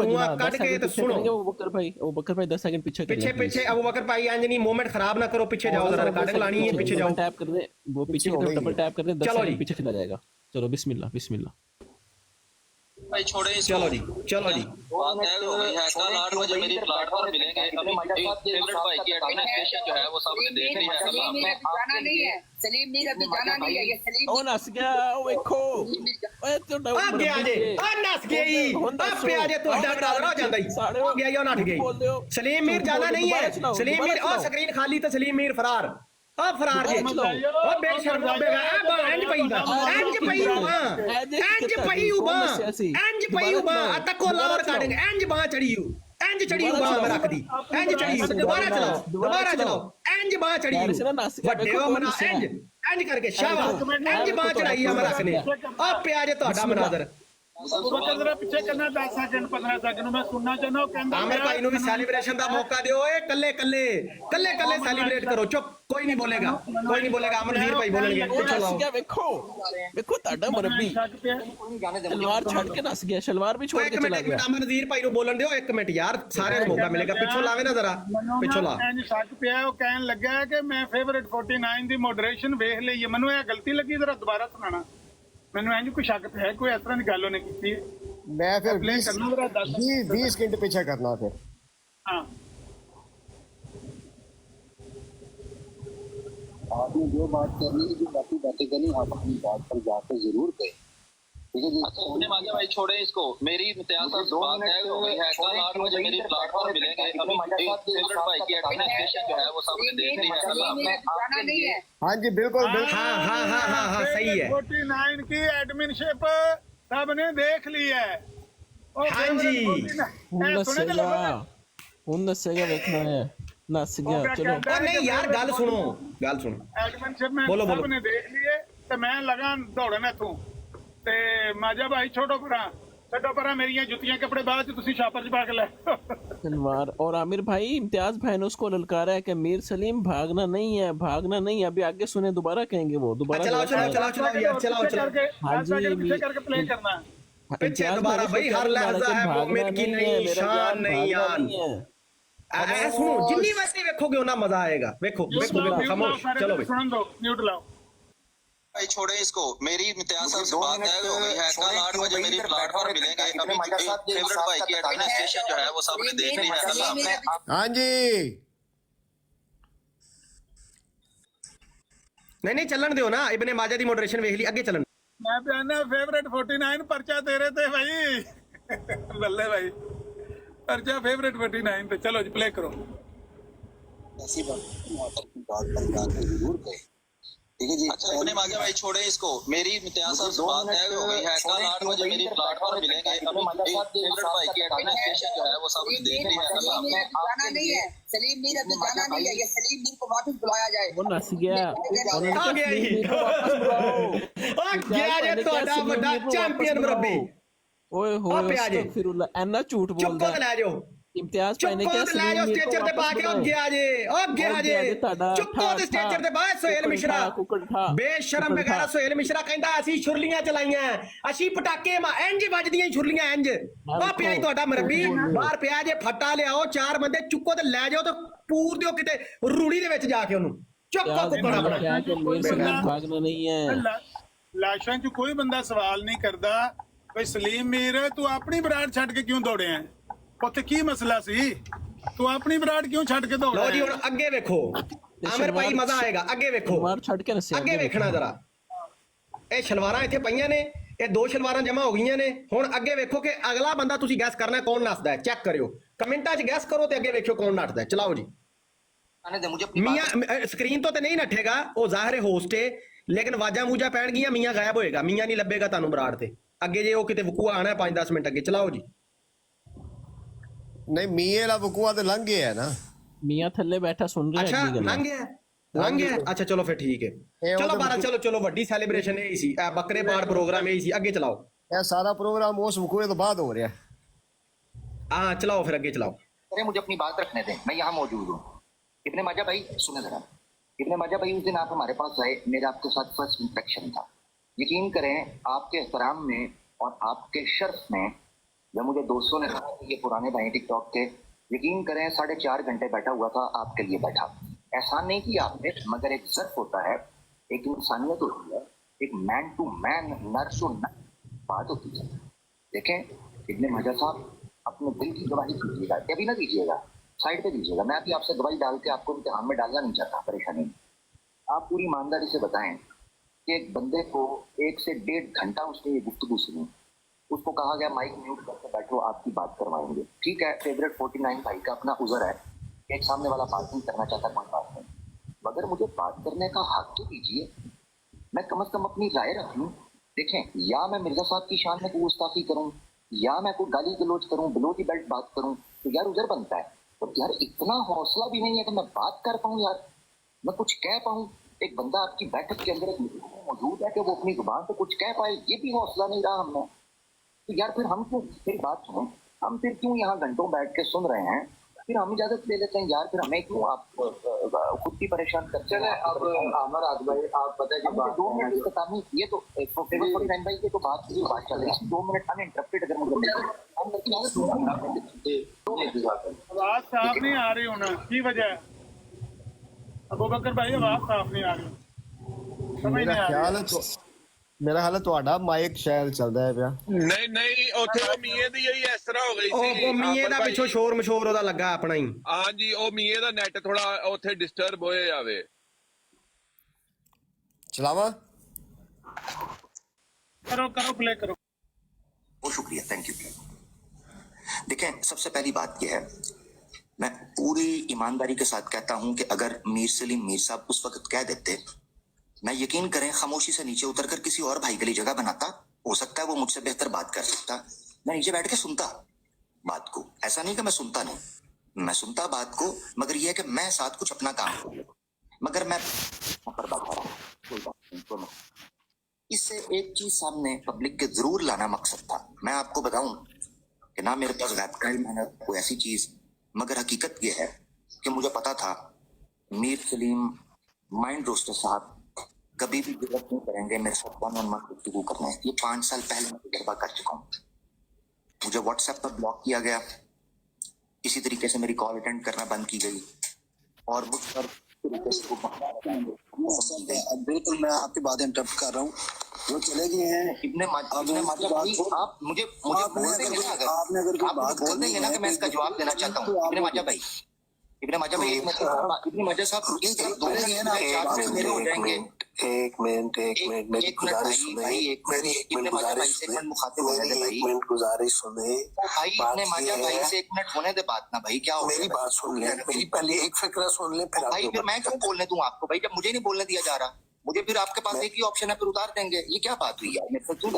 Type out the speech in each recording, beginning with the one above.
धुआं कट के तो सुनो वो बकर भाई 10 सेकंड पीछे पीछे पीछे अबू बकर भाई अंजनी मोमेंट खराब ना करो पीछे जाओ जरा रिकॉर्डिंग लानी है पीछे जाओ टैप कर दे वो पीछे की तरफ डबल टैप कर दे 10 चलो जी। सेकंड पीछे चला जाएगा चलो बिस्मिल्लाह बिस्मिल्लाह भाई छोड़े इसको। चलो जी चलो जी बात है हो गई है कल 8 बजे मेरी प्लेटफॉर्म मिलेंगे अभी फेवरेट भाई की एडमिनिस्ट्रेशन जो है वो सबने देख ली है सलीम मीर अभी जाना नहीं है सलीम मीर अभी जाना नहीं है ये सलीम ओ नस गया ओ देखो ओए तो आ गया जे आ नस गई आ पे आ जे ਤੁਹਾਡਾ ਬਰਾਦਰ ਹੋ ਜਾਂਦਾ ਹੀ ਹੋ ਗਿਆ ਯੋ ਨੱਠ ਗਈ ਸਲੀਮ ਮੀਰ ਜਾਣਾ ਨਹੀਂ ਹੈ ਸਲੀਮ ਮੀਰ ਉਹ ਸਕਰੀਨ ਖਾਲੀ ਤੇ ਸਲੀਮ ਮੀਰ ਫਰਾਰ ਆ ਫਰਾਰ ਜੇ ਉਹ ਬੇਸ਼ਰਮ ਲੱਭੇਗਾ ਆ ਬਾ ਇੰਜ ਪਈਦਾ ਇੰਜ ਪਈ ਉਬਾ ਇੰਜ ਪਈ ਉਬਾ ਇੰਜ ਪਈ ਉਬਾ ਆ ਤੱਕੋ ਲਾਵਰ ਕਾਟਿੰਗ ਇੰਜ ਬਾਹ ਚੜੀ ਹੂ ਇੰਜ ਚੜੀ ਉਬਾ ਮੈਂ ਰੱਖਦੀ ਇੰਜ ਚੜੀ ਦੁਬਾਰਾ ਚਲਾਓ ਇੰਜ ਬਾਹ ਚੜੀ ਵੱਡੇ ਉਹ ਮਨਾ ਇੰਜ ਕਰਕੇ ਸ਼ਾਬਾਸ਼ ਇੰਜ ਬਾਹ ਚੜਾਈ ਆ ਮੈਂ ਰੱਖਨੇ ਆ ਪਿਆ ਜੇ ਤੁਹਾਡਾ ਮਨਾਜ਼ਰ अबू बकर जरा पीछे करना 10 सेकंड 15 सेकंड मैं सुनना चाहना हूं कहंदा आमिर भाई ਨੂੰ ਵੀ ਸੈਲੀਬ੍ਰੇਸ਼ਨ ਦਾ ਮੌਕਾ ਦਿਓ ਏ ਕੱਲੇ ਸੈਲੀਬ੍ਰੇਟ ਕਰੋ ਚੁੱਪ ਕੋਈ ਨਹੀਂ ਬੋਲੇਗਾ ਅਮਰਵੀਰ ਭਾਈ ਬੋਲਣਗੇ ਪਿੱਛੇ ਲਾਓ ਵੇਖੋ ਤੁਹਾਡਾ ਮਰਬੀ ਸ਼ਲਵਾਰ ਛੱਡ ਕੇ ਨਸ ਗਿਆ ਸ਼ਲਵਾਰ ਵੀ ਛੋੜ ਕੇ ਚਲਾ ਗਿਆ ਅਮਰਵੀਰ ਭਾਈ ਨੂੰ ਬੋਲਣ ਦਿਓ 1 ਮਿੰਟ ਯਾਰ ਸਾਰਿਆਂ ਨੂੰ ਮੌਕਾ ਮਿਲੇਗਾ ਪਿੱਛੋਂ ਲਾਵੇ ਨਾ ਜ਼ਰਾ ਪਿੱਛੋਂ ਲਾ ਇੰਜ ਸ਼ੱਕ ਪਿਆ ਉਹ ਕਹਿਣ ਲੱਗਾ ਕਿ ਮੈਂ ਫੇਵਰਿਟ 49 ਦੀ ਮੋਡਰੇਸ਼ਨ ਵੇਖ ਲਈ ਹੈ ਮੈਨੂੰ ਇਹ ਗਲਤੀ ਲੱਗੀ ਜਰਾ ਦੁਬਾਰਾ ਸੁਣਾਣਾ ਮੈਨੂੰ ਇੰਜ ਕੋਈ ਸ਼ੱਕ ਪਿਆ ਕੋਈ ਇਸ ਤਰ੍ਹਾਂ ਦੀ ਗੱਲ ਉਹਨੇ ਕੀਤੀ मैं फिर प्ले करना जरा 20 मिनट पीछे करना फिर हाँ आपने जो बात करनी जो बाकी बातें करनी आप अपनी बात पर जाकर जरूर गए ठीक है जी। अच्छा अपने मांगे भाई छोड़े इसको मेरी इम्तियाज साहब से बात है हो गई है कल 8 बजे मेरी प्लेटफॉर्म मिलेंगे अभी फेवरेट भाई की एडमिनिस्ट्रेशन जो है वो सबने देख ली है सलीम मीर अभी जाना नहीं है हाँ जी बिल्कुल हाँ सही है 49 की एडमिनशिप सबने देख ली है हाँ जी ਹੁਣ ਦੱਸੇਗਾ ਵੇਖਣਾ ਹੈ ਨਸ ਗਿਆ ਚਲੋ ਉਹ ਨਹੀਂ ਯਾਰ ਗੱਲ ਸੁਣੋ एडमिनशिप में बोलो। सबने देख लिए तो मैं लगा दौड़ना इथों ते माजा भाई छोड़ो परा मेरियां जुतियां कपड़े बाद तुसी छापर च पा के ले तलवार और आमिर भाई इम्तियाज भाई ने उसको ललकारा है कि मीर सलीम भागना नहीं है अभी आगे सुने दोबारा कहेंगे वो दोबारा हाँ जी पीछे करके प्ले करना पीछे दोबारा भाई हर लहजा है मोमिन की नहीं शान नहीं आन ऐ सुनो जितनी वैसे देखोगे ना मजा आएगा देखो खामोश चलो भाई सुन दो म्यूट लाओ भाई छोड़े इसको मेरी इम्तियाज साहब से बात है हो गई है कल 8 बजे मेरी प्लेटफॉर्म मिलेंगे अभी फेवरेट भाई की एडमिनिस्ट्रेशन जो है वो सबने देख ली है हाँ जी नहीं चलन दियो ना इब्ने माजा दी मॉडरेशन वेख ली आगे चलन मैं कहना फेवरेट 49 पर्चा तेरे थे भाई बल्ले भाई पर्चा फेवरेट 49 पे चलो जी प्ले करो ऐसी बात पर जाकर जरूर गए ठीक है जी। अच्छा अपने मांगे भाई छोड़े इसको मेरी इम्तियाज साहब से बात है हो गई है कल 8 बजे मेरी प्लेटफॉर्म मिलेंगे अभी फेवरेट भाई की एडमिनिस्ट्रेशन जो है वो सबने देख ली है सलीम मीर अभी जाना नहीं है सलीम मीर अभी जाना नहीं है ये सलीम मीर को वापस बुलाया जाए वो नस गया आ गया ही आ गया जे ਤੁਹਾਡਾ ਵੱਡਾ ਚੈਂਪੀਅਨ ਮਰਬੀ ओए हो अस्तगफिरुल्लाह एना झूठ चुप बोलदा कर ले जाओ इम्तियाज भाई ने चुप क्या कर ले जाओ स्टेचर ते पा के ओ गया जे चुप कर स्टेचर ते बाहर सोहेल मिश्रा बेशरम वगैरह सोहेल मिश्रा कहंदा ਅਸੀਂ ਛੁਰਲੀਆਂ ਚਲਾਈਆਂ ਅਸੀਂ ਪਟਾਕੇ ਇੰਜ ਵੱਜਦੀਆਂ ਛੁਰਲੀਆਂ ਇੰਜ ਆ ਪਿਆ ਹੀ ਤੁਹਾਡਾ ਮਰਬੀ ਬਾਹਰ ਪਿਆ ਜੇ ਫੱਟਾ ਲਿਆਓ 4 ਬੰਦੇ ਚੁੱਕੋ ਤੇ ਲੈ ਜਾਓ ਤੇ ਪੂਰ ਦਿਓ ਕਿਤੇ ਰੂੜੀ ਦੇ ਵਿੱਚ ਜਾ ਕੇ ਉਹਨੂੰ ਚੁੱਪ ਕੋ ਕੁੱਕੜ ਆਪਣਾ क्या कि मीर सलीम भागना नहीं है लाशां च कोई बंदा सवाल नहीं करदा भाई सलीम मीर तू अपनी बराड़ छड़ के क्यों दौड़े हैं ਉੱਥੇ ਕੀ ਮਸਲਾ ਸੀ ਤੂੰ ਆਪਣੀ ਬਰਾੜ ਕਿਉਂ ਛੱਡ ਕੇ ਦੌੜਿਆ ਲਓ ਜੀ ਹੁਣ ਅੱਗੇ ਵੇਖੋ ਆਮਿਰ ਭਾਈ ਮਜ਼ਾ ਆਏਗਾ ਅੱਗੇ ਵੇਖੋ ਮਾਰ ਛੱਡ ਕੇ ਨਸਿਆ ਅੱਗੇ ਵੇਖਣਾ ਜ਼ਰਾ ਇਹ ਸ਼ਲਵਾਰਾਂ ਇੱਥੇ ਪਈਆਂ ਨੇ ਇਹ 2 ਸ਼ਲਵਾਰਾਂ ਜਮਾ ਹੋ ਗਈਆਂ ਨੇ ਹੁਣ ਅੱਗੇ ਵੇਖੋ ਕਿ ਅਗਲਾ ਬੰਦਾ ਤੁਸੀਂ ਗੈਸ ਕਰਨਾ ਕੌਣ ਨੱਸਦਾ ਹੈ ਚੈੱਕ ਕਰਿਓ ਕਮੈਂਟਾਂ 'ਚ ਗੈਸ ਕਰੋ ਤੇ ਅੱਗੇ ਵੇਖਿਓ ਕੌਣ ਨੱਠਦਾ ਹੈ ਚਲਾਓ ਜੀ आने दे मुझे अपनी ਮੀਆਂ ਸਕਰੀਨ ਤੋਂ ਤੇ ਨਹੀਂ ਨੱਠੇਗਾ ਉਹ ਜ਼ਾਹਿਰ ਹੈ ਹੋਸਟ ਹੈ ਲੇਕਿਨ ਵਾਜਾਂ ਮੂਜਾ ਪੈਣਗੀਆਂ ਮੀਆਂ ਗਾਇਬ ਹੋਏਗਾ ਮੀਆਂ ਨਹੀਂ ਲੱਭੇਗਾ ਤੁਹਾਨੂੰ ਬਰਾੜ ਤੇ ਅੱਗੇ ਜੇ ਉਹ ਕਿਤੇ ਵਕੂਆ ਆਣਾ 5-10 ਮਿੰਟ ਅੱਗੇ ਚਲਾਓ ਜੀ नहीं मीए ला बकुआ तो लंघ गया है ना मियां थल्ले बैठा सुन रहा अच्छा है लंघ गया अच्छा चलो फिर ठीक है चलो बारा चलो वड्डी सेलिब्रेशन यही सी बकरे पाड़ प्रोग्राम यही सी आगे चलाओ ये सारा प्रोग्राम उस बकुए तो बाद हो रहा है हाँ चलाओ फिर आगे चलाओ अरे मुझे अपनी बात रखने दें मैं यहाँ मौजूद हूँ इब्ने माजा भाई सुने जरा इब्ने माजा भाई उस दिन आप हमारे पास आए मेरा आपके साथ फर्स्ट इंस्ट्रक्शन था यकीन करें आपके एहतराम में और आपके शर्फ में जब मुझे दोस्तों ने कहा कि ये पुराने भाई टिकटॉक के, यकीन करें 4.5 घंटे बैठा हुआ था आपके लिए बैठा। एहसान नहीं किया आपने, मगर एक ज़र्फ होता है, एक इंसानियत होती है, एक मैन टू मैन, नर टू नर बात होती है। देखें इब्ने माजा साहब, अपने दिल की गवाही दीजिएगा, कभी ना दीजिएगा, साइड पे दीजिएगा। मैं अभी आपसे गवाही डाल के आपको इम्तिहान में डालना नहीं चाहता, परेशानी नहीं। आप पूरी ईमानदारी से बताएं कि एक बंदे को 1 से 1.5 घंटा उसने ये गुफ्तगू सुनी, उसको कहा गया माइक म्यूट करके बैठो, आपकी बात करवाएंगे। ठीक है, फेवरेट 49 भाई का अपना उज़र है, एक सामने वाला बात नहीं करना चाहता, कोई बात नहीं, मगर मुझे बात करने का हक तो दीजिए, मैं कम से कम अपनी राय रख लूँ। देखें, या मैं मिर्जा साहब की शान में कोई गुस्ताखी करूँ, या मैं कोई गाली गलोच करूँ, बिलो दी बेल्ट बात करूँ, तो यार उज़र बनता है। तो यार इतना हौसला भी नहीं है कि मैं बात कर पाऊँ, यार मैं कुछ कह पाऊँ। एक बंदा आपकी बैठक के अंदर मौजूद है कि वो अपनी जुबान से कुछ कह पाए, ये भी हौसला नहीं रहा हमने। तो यार फिर हम क्यों, मेरी बात सुनो, हम फिर क्यों यहाँ घंटों बैठ के सुन रहे हैं, फिर हम इजाजत ले लेते हैं यार, फिर हमें क्यों आप खुद ही परेशान करते हैं। अब हमारा भाई आप पता है 2 मिनट इसका काम नहीं, ये तो 49 भाई की तो बात चल रही है, 2 मिनट अनइंटरप्टेड अगर मुझे आवाज साफ नहीं आ रही होना की वजह है अबू बकर भाई, आवाज साफ नहीं आ रही, समझ नहीं आ रही। मेरा हाल ਤੁਹਾਡਾ ਮਾਈਕ ਸ਼ਾਇਦ ਚੱਲਦਾ ਹੈ ਪਿਆ। ਨਹੀਂ ਉੱਥੇ ਉਹ ਮੀਏ ਦੀ ਹੀ ਇਸ ਤਰ੍ਹਾਂ ਹੋ ਗਈ ਸੀ। ਉਹ ਮੀਏ ਦਾ ਪਿੱਛੋਂ ਸ਼ੋਰ ਮਸ਼ੋਰ ਉਹਦਾ ਲੱਗਾ ਆਪਣਾ ਹੀ। ਹਾਂਜੀ, ਉਹ ਮੀਏ ਦਾ ਨੈਟ ਥੋੜਾ ਉੱਥੇ ਡਿਸਟਰਬ ਹੋਏ ਜਾਵੇ। ਚਲਾਵਾ करो प्ले करो। बहुत शुक्रिया, थैंक यू। देखें, सबसे पहली बात यह है, मैं पूरी ईमानदारी के साथ कहता हूं कि अगर मीर सलीम मीर साहब उस वक्त कह देते, मैं यकीन करें खामोशी से नीचे उतरकर किसी और भाई के लिए जगह बनाता, हो सकता है वो मुझसे बेहतर बात कर सकता। मैं नीचे बैठ के सुनता बात को, ऐसा नहीं कि मैं सुनता नहीं, मैं सुनता बात को, मगर यह है कि मैं साथ कुछ अपना काम करूं। मगर मैं पर बात कर रहा हूं, इससे एक चीज सामने पब्लिक के जरूर लाना मकसद था। मैं आपको बताऊं कि ना मेरे पास गैप का मैंने कोई ऐसी चीज, मगर हकीकत यह है कि मुझे पता था मीर सलीम माइंड रोस्टर साहब कभी भी जरूरत नहीं करेंगे मेरे साथ वन-ऑन-वन गुफ्तगू करना है। ये 5 साल पहले मैं तजर्बा कर चुका हूँ। मुझे व्हाट्सएप पर ब्लॉक किया गया, इसी तरीके से मेरी कॉल अटेंड करना बंद की गई, और मुझ पर बिल्कुल मैं आपकी बात इंटरप्ट कर रहा हूँ, वो चले गए हैं। आप मुझे बोल देंगे ना कि मैं इसका जवाब देना चाहता हूँ। इब्ने माजा भाई, इब्ने माजा भाई, इब्ने माजा साहब, एक मिनट मेरी गुजारिश सुने, मेरी एक मिनट गुजारिश सुने भाई, इब्ने माजा भाई से 1 मिनट होने दे बात ना भाई, क्या मेरी बात सुन ले, मेरी पहले एक फिक्रा सुन ले, भाई फिर मैं क्यों बोलने दूं आपको भाई, जब मुझे नहीं बोलने दिया जा रहा, मुझे फिर आपके पास एक ही ऑप्शन है, फिर उतार देंगे। ये क्या बात हुई यार, मेरे से क्यों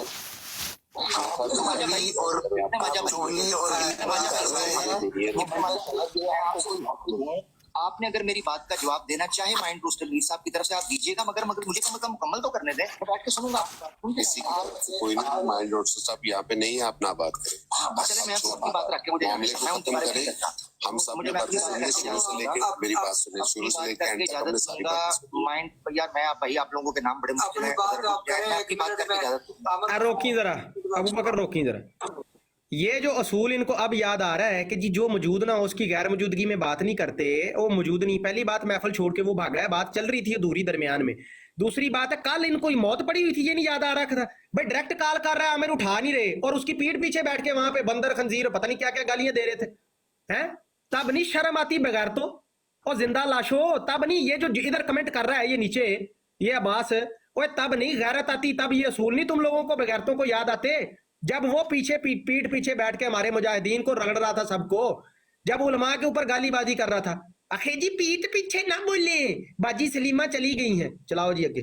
आपने अगर मेरी बात का जवाब देना चाहे माइंड रोस्टर मीर साहब की तरफ से आप दीजिएगा, मगर मुझे कम से कम मुकम्मल तो करने दें, मैं बैठ के सुनूंगा। कोई नहीं, माइंड रोस्टर साहब यहाँ पे नहीं है, अपना बात करें। चले मैं अपनी बात रख के मुझे मैं उनके बारे में हम सब ने बात सुनी, शुरू से लेके मेरी बात सुने, शुरू से लेके एंड तक हमने सारी बात सुनी। माइंड यार, मैं भाई आप लोगों के नाम बड़े मुश्किल है, आपकी बात करके इजाजत दूंगा। रोकी जरा अबू बकर, रोकी जरा। ये जो असूल इनको अब याद आ रहा है कि जी जो मौजूद ना हो उसकी गैर मौजूदगी में बात नहीं करते, वो मौजूद नहीं। पहली बात, महफिल छोड़ के वो भागा है, बात चल रही थी अधूरी दरमियान में। दूसरी बात है, कल इनको मौत पड़ी हुई थी, ये नहीं याद आ रहा था भाई, डायरेक्ट कॉल कर रहा है, आमिर उठा नहीं रहे, और उसकी पीठ पीछे बैठ के वहां पे बंदर खंजीर पता नहीं क्या क्या गालियां दे रहे थे, हैं? तब नहीं शर्म आती बगैर तो, और जिंदा लाशो तब नहीं। ये जो इधर कमेंट कर रहा है ये नीचे, ये अब्बास, ओए तब नहीं गैरत आती, तब ये असूल नहीं तुम लोगों को बगैरतों को याद आते, जब वो पीछे पीठ पीछे बैठ के हमारे मुजाहिदीन को रगड़ रहा था सबको, जब उलमा के ऊपर गालीबाजी कर रहा था। अखे जी पीठ पीछे ना बोले, बाजी सलीमा चली गई हैं। चलाओ जी आगे।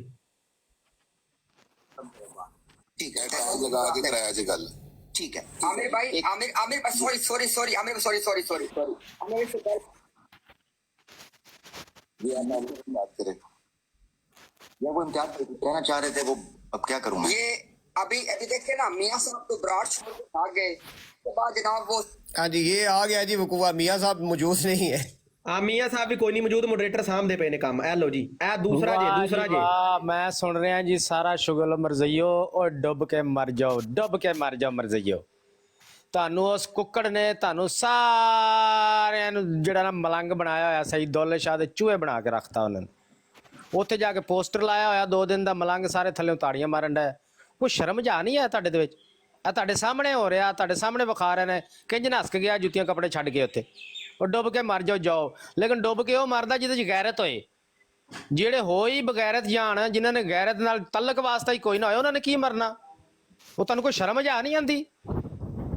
ठीक है, लगा के कराया जी गल, ठीक है। आमिर भाई, आमिर सॉरी आमिर सॉरी आमिर से बात करें या वो इम्तियाज कहना चाह रहे थे, वो अब क्या करूं मैं? ये अभी देखिए ना, मियां साहब तो ब्राड छोड़ के आ गए, तो बाद जनाब वो हाँ जी, ये आ गया जी वकूआ, मियाँ साहब मौजूद नहीं है। हाँ, मियाँ साहब भी कोई नहीं मौजूद, मॉडरेटर सामने पे ने काम। ए लो जी, ए दूसरा जी मैं सुन रहा जी सारा शुगल मर जाइयो और डुब के मर जाओ मर जाइयो। ਤੁਹਾਨੂੰ ਉਸ ਕੁੱਕੜ ਨੇ ਤੁਹਾਨੂੰ ਸਾਰਿਆਂ ਨੂੰ ਜਿਹੜਾ ਨਾ ਮਲੰਗ ਬਣਾਇਆ ਹੋਇਆ ਸਹੀ ਦੌਲਤ ਸ਼ਾਹ ਦੇ ਚੂਹੇ ਬਣਾ ਕੇ ਰੱਖਤਾ ਉਹਨਾਂ ਨੇ। ਉੱਥੇ ਜਾ ਕੇ ਪੋਸਟਰ ਲਾਇਆ ਹੋਇਆ 2 ਦਿਨ ਦਾ, ਮਲੰਗ ਸਾਰੇ ਥੱਲੇ ਤਾੜੀਆਂ ਮਾਰਨ ਦਾ। ਕੋਈ ਸ਼ਰਮ ਜਾ ਨਹੀਂ ਹੈ ਤੁਹਾਡੇ ਦੇ ਵਿੱਚ? ਆ ਤੁਹਾਡੇ ਸਾਹਮਣੇ ਹੋ ਰਿਹਾ, ਤੁਹਾਡੇ ਸਾਹਮਣੇ ਵਿਖਾ ਰਹੇ ਨੇ। ਕਿੰਜ ਨੱਸ ਕੇ ਗਿਆ ਜੁੱਤੀਆਂ ਕੱਪੜੇ ਛੱਡ ਕੇ ਉੱਥੇ, ਉਹ ਡੁੱਬ ਕੇ ਮਰ ਜਾਓ। ਲੇਕਿਨ ਡੁੱਬ ਕੇ ਉਹ ਮਰਦਾ ਜਿਹਦੇ 'ਚ ਗੈਰਤ ਹੋਏ। ਜਿਹੜੇ ਹੋਈ ਬਗੈਰਤ ਜਾਣ, ਜਿਨ੍ਹਾਂ ਨੇ ਗੈਰਤ ਨਾਲ ਤਲਕ ਵਾਸਤਾ ਹੀ ਕੋਈ ਨਾ ਹੋਇਆ, ਉਹਨਾਂ ਨੇ ਕੀ ਮਰਨਾ? ਉਹ ਤੁਹਾਨੂੰ ਕੋਈ ਸ਼ਰਮ ਜਾ ਨਹੀਂ ਆਉਂਦੀ?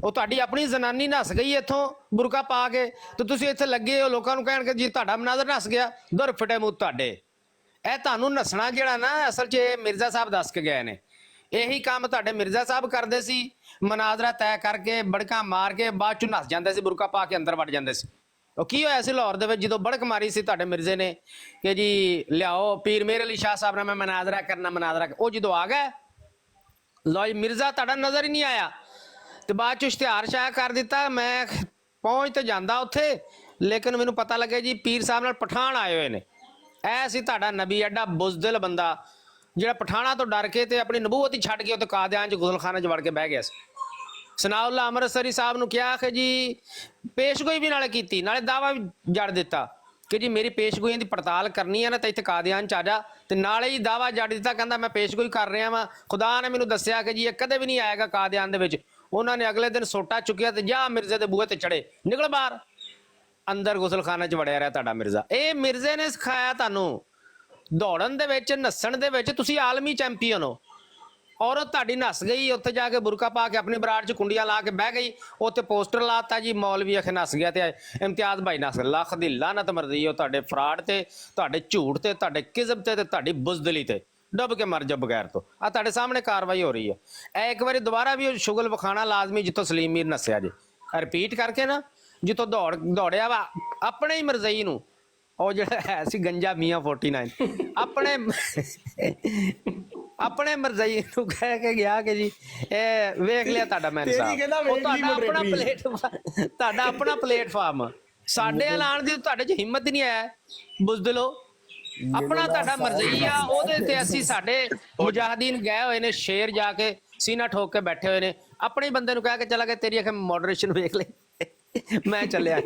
ਉਹ ਤੁਹਾਡੀ ਆਪਣੀ ਜ਼ਨਾਨੀ ਨੱਸ ਗਈ ਇੱਥੋਂ ਬੁਰਕਾ ਪਾ ਕੇ, ਤੇ ਤੁਸੀਂ ਇੱਥੇ ਲੱਗੇ ਹੋ ਲੋਕਾਂ ਨੂੰ ਕਹਿਣਗੇ ਜੀ ਤੁਹਾਡਾ ਮਨਾਜ਼ਰ ਨੱਸ ਗਿਆ। ਦੁਰ ਫਟੇ ਮੂੰਹ ਤੁਹਾਡੇ। ਇਹ ਤੁਹਾਨੂੰ ਨੱਸਣਾ ਜਿਹੜਾ ਨਾ ਅਸਲ 'ਚ ਮਿਰਜ਼ਾ ਸਾਹਿਬ ਦੱਸ ਕੇ ਗਏ ਨੇ। ਇਹੀ ਕੰਮ ਤੁਹਾਡੇ ਮਿਰਜ਼ਾ ਸਾਹਿਬ ਕਰਦੇ ਸੀ। ਮਨਾਜ਼ਰਾ ਤੈਅ ਕਰਕੇ ਬੜਕਾਂ ਮਾਰ ਕੇ ਬਾਅਦ 'ਚ ਨੱਸ ਜਾਂਦੇ ਸੀ, ਬੁਰਕਾ ਪਾ ਕੇ ਅੰਦਰ ਵੜ ਜਾਂਦੇ ਸੀ। ਉਹ ਕੀ ਹੋਇਆ ਸੀ ਲਾਹੌਰ ਦੇ ਵਿੱਚ ਜਦੋਂ ਬੜਕ ਮਾਰੀ ਸੀ ਤੁਹਾਡੇ ਮਿਰਜ਼ੇ ਨੇ ਕਿ ਜੀ ਲਿਆਓ ਪੀਰ ਮੇਰ ਅਲੀ ਸ਼ਾਹ ਸਾਹਿਬ ਨਾਲ ਮੈਂ ਮਨਾਜ਼ਰਾ ਕਰਨਾ। ਉਹ ਜਦੋਂ ਆ ਗਏ ਲਓ ਜੀ ਮਿਰਜ਼ਾ ਤੁਹਾਡਾ ਨਜ਼ਰ ਹੀ ਨਹੀਂ ਆਇਆ, ਤੇ ਬਾਅਦ 'ਚ ਇਸ਼ਤਿਹਾਰ ਸ਼ਾਇਆ ਕਰ ਦਿੱਤਾ। ਮੈਂ ਪਹੁੰਚ ਤੇ ਜਾਂਦਾ ਉੱਥੇ, ਲੇਕਿਨ ਮੈਨੂੰ ਪਤਾ ਲੱਗਿਆ ਜੀ ਪੀਰ ਸਾਹਿਬ ਨਾਲ ਪਠਾਨ ਆਏ ਹੋਏ ਨੇ। ਇਹ ਸੀ ਤੁਹਾਡਾ ਨਬੀ, ਐਡਾ ਬੁਜ਼ਦਿਲ ਬੰਦਾ ਜਿਹੜਾ ਪਠਾਣਾ ਤੋਂ ਡਰ ਕੇ ਤੇ ਆਪਣੀ ਨਬੂਵਤ ਹੀ ਛੱਡ ਕੇ ਉੱਥੇ ਕਾਦਿਆਨ 'ਚ ਗੁਸਲਖਾਨੇ 'ਚ ਵੜ ਕੇ ਬਹਿ ਗਿਆ ਸੀ। ਸਨਾਉल्ला ਅੰਮ੍ਰਿਤਸਰੀ ਸਾਹਿਬ ਨੂੰ ਕਿਹਾ ਕਿ ਜੀ ਪੇਸ਼ਗੋਈ ਵੀ ਨਾਲੇ ਕੀਤੀ, ਨਾਲੇ ਦਾਵਾ ਵੀ ਜੜ ਦਿੱਤਾ ਕਿ ਜੀ ਮੇਰੀ ਪੇਸ਼ਗੋਈਆਂ ਦੀ ਪੜਤਾਲ ਕਰਨੀ ਹੈ ਨਾ ਤਾਂ ਇੱਥੇ ਕਾਦਿਆਨ 'ਚ ਆ ਜਾ, ਤੇ ਨਾਲੇ ਹੀ ਦਾਵਾ ਜੜ ਦਿੱਤਾ ਕਹਿੰਦਾ ਮੈਂ ਪੇਸ਼ਗੋਈ ਕਰ ਰਿਹਾ ਵਾਂ, ਖੁਦਾ ਨੇ ਮੈਨੂੰ ਦੱਸਿਆ ਕਿ ਜੀ ਇਹ ਕਦੇ ਵੀ ਨਹੀਂ ਆਏਗਾ ਕਾਦਿਆਨ ਦੇ ਵਿੱਚ। ਉਹਨਾਂ ਨੇ ਅਗਲੇ ਦਿਨ ਸੋਟਾ ਚੁੱਕਿਆ ਤੇ ਜਾ ਮਿਰਜ਼ੇ ਦੇ ਬੂਹੇ ਤੇ ਚੜੇ, ਨਿਕਲ ਬਾਹਰ। ਅੰਦਰ ਗੁਸਲਖਾਨੇ 'ਚ ਵੜਿਆ ਰਿਹਾ ਤੁਹਾਡਾ ਮਿਰਜ਼ਾ। ਇਹ ਮਿਰਜ਼ੇ ਨੇ ਸਿਖਾਇਆ ਤੁਹਾਨੂੰ ਦੌੜਨ ਦੇ ਵਿੱਚ, ਨੱਸਣ ਦੇ ਵਿੱਚ। ਤੁਸੀਂ ਆਲਮੀ ਚੈਂਪੀਅਨ ਹੋ। ਔਰਤ ਤੁਹਾਡੀ ਨੱਸ ਗਈ, ਉੱਥੇ ਜਾ ਕੇ ਬੁਰਕਾ ਪਾ ਕੇ ਆਪਣੀ ਬਰਾੜ 'ਚ ਕੁੰਡੀਆਂ ਲਾ ਕੇ ਬਹਿ ਗਈ। ਉੱਥੇ ਪੋਸਟਰ ਲਾਤਾ ਜੀ ਮੌਲਵੀ ਅਖੇ ਨੱਸ ਗਿਆ ਤੇ ਇਮਤਿਆਜ਼ ਭਾਈ ਨੱਸ ਗਿਆ। ਲੱਖ ਦੀ ਲਾਨਤ ਮਰਦੀ ਹੋ ਤੁਹਾਡੇ ਫਰਾਡ ਤੇ, ਤੁਹਾਡੇ ਝੂਠ ਤੇ, ਤੁਹਾਡੇ ਕਿਜ਼ਬ ਤੇ ਤੁਹਾਡੀ ਬੁਜ਼ਦਲੀ ਤੇ। ਡੁੱਬ ਕੇ ਮਰ ਜਾ ਬਗੈਰ ਤੋਂ। ਆ ਤੁਹਾਡੇ ਸਾਹਮਣੇ ਕਾਰਵਾਈ ਹੋ ਰਹੀ ਹੈ। ਇਹ ਇੱਕ ਵਾਰੀ ਦੁਬਾਰਾ ਵੀ ਉਹ ਸ਼ੁਗਲ ਵਿਖਾਣਾ ਲਾਜ਼ਮੀ ਜਿੱਥੋਂ ਸਲੀਮ ਮੀਰ ਨੱਸਿਆ ਜੀ, ਰਿਪੀਟ ਕਰਕੇ ਨਾ, ਜਿੱਥੋਂ ਦੌੜਿਆ ਵਾ ਆਪਣੇ ਹੀ ਮਰਜ਼ਈ ਨੂੰ। ਉਹ ਜਿਹੜਾ ਹੈ ਸੀ ਗੰਜਾ ਮੀਆਂ 49 ਆਪਣੇ ਮਰਜ਼ਈ ਨੂੰ ਕਹਿ ਕੇ ਗਿਆ ਕਿ ਜੀ ਇਹ ਵੇਖ ਲਿਆ ਤੁਹਾਡਾ ਮੈਂ ਸਾਹਿਬ, ਉਹ ਤੁਹਾਡਾ ਆਪਣਾ ਪਲੇਟਫਾਰਮ। ਸਾਡੇ ਐਲਾਨ ਦੀ ਤੁਹਾਡੇ 'ਚ ਹਿੰਮਤ ਹੀ ਨਹੀਂ ਆਇਆ। ਬੁਜ਼ਦਿਲੋ ਆਪਣਾ ਤੁਹਾਡਾ ਮਰਜ਼ਈ ਆ, ਉਹਦੇ ਤੇ ਅਸੀਂ ਸਾਡੇ ਮੁਜਾਹਿਦੀਨ ਗਏ ਹੋਏ ਨੇ, ਸ਼ੇਰ ਜਾ ਕੇ ਸੀਨਾ ਠੋਕ ਕੇ ਬੈਠੇ ਹੋਏ ਨੇ। ਆਪਣੇ ਬੰਦੇ ਨੂੰ ਕਹਿ ਕੇ ਚਲਾ ਗਿਆ ਤੇਰੀ ਅਖੇ ਮੋਡਰੇਸ਼ਨ ਵੇਖ ਲੈ, ਮੈਂ ਚੱਲਿਆ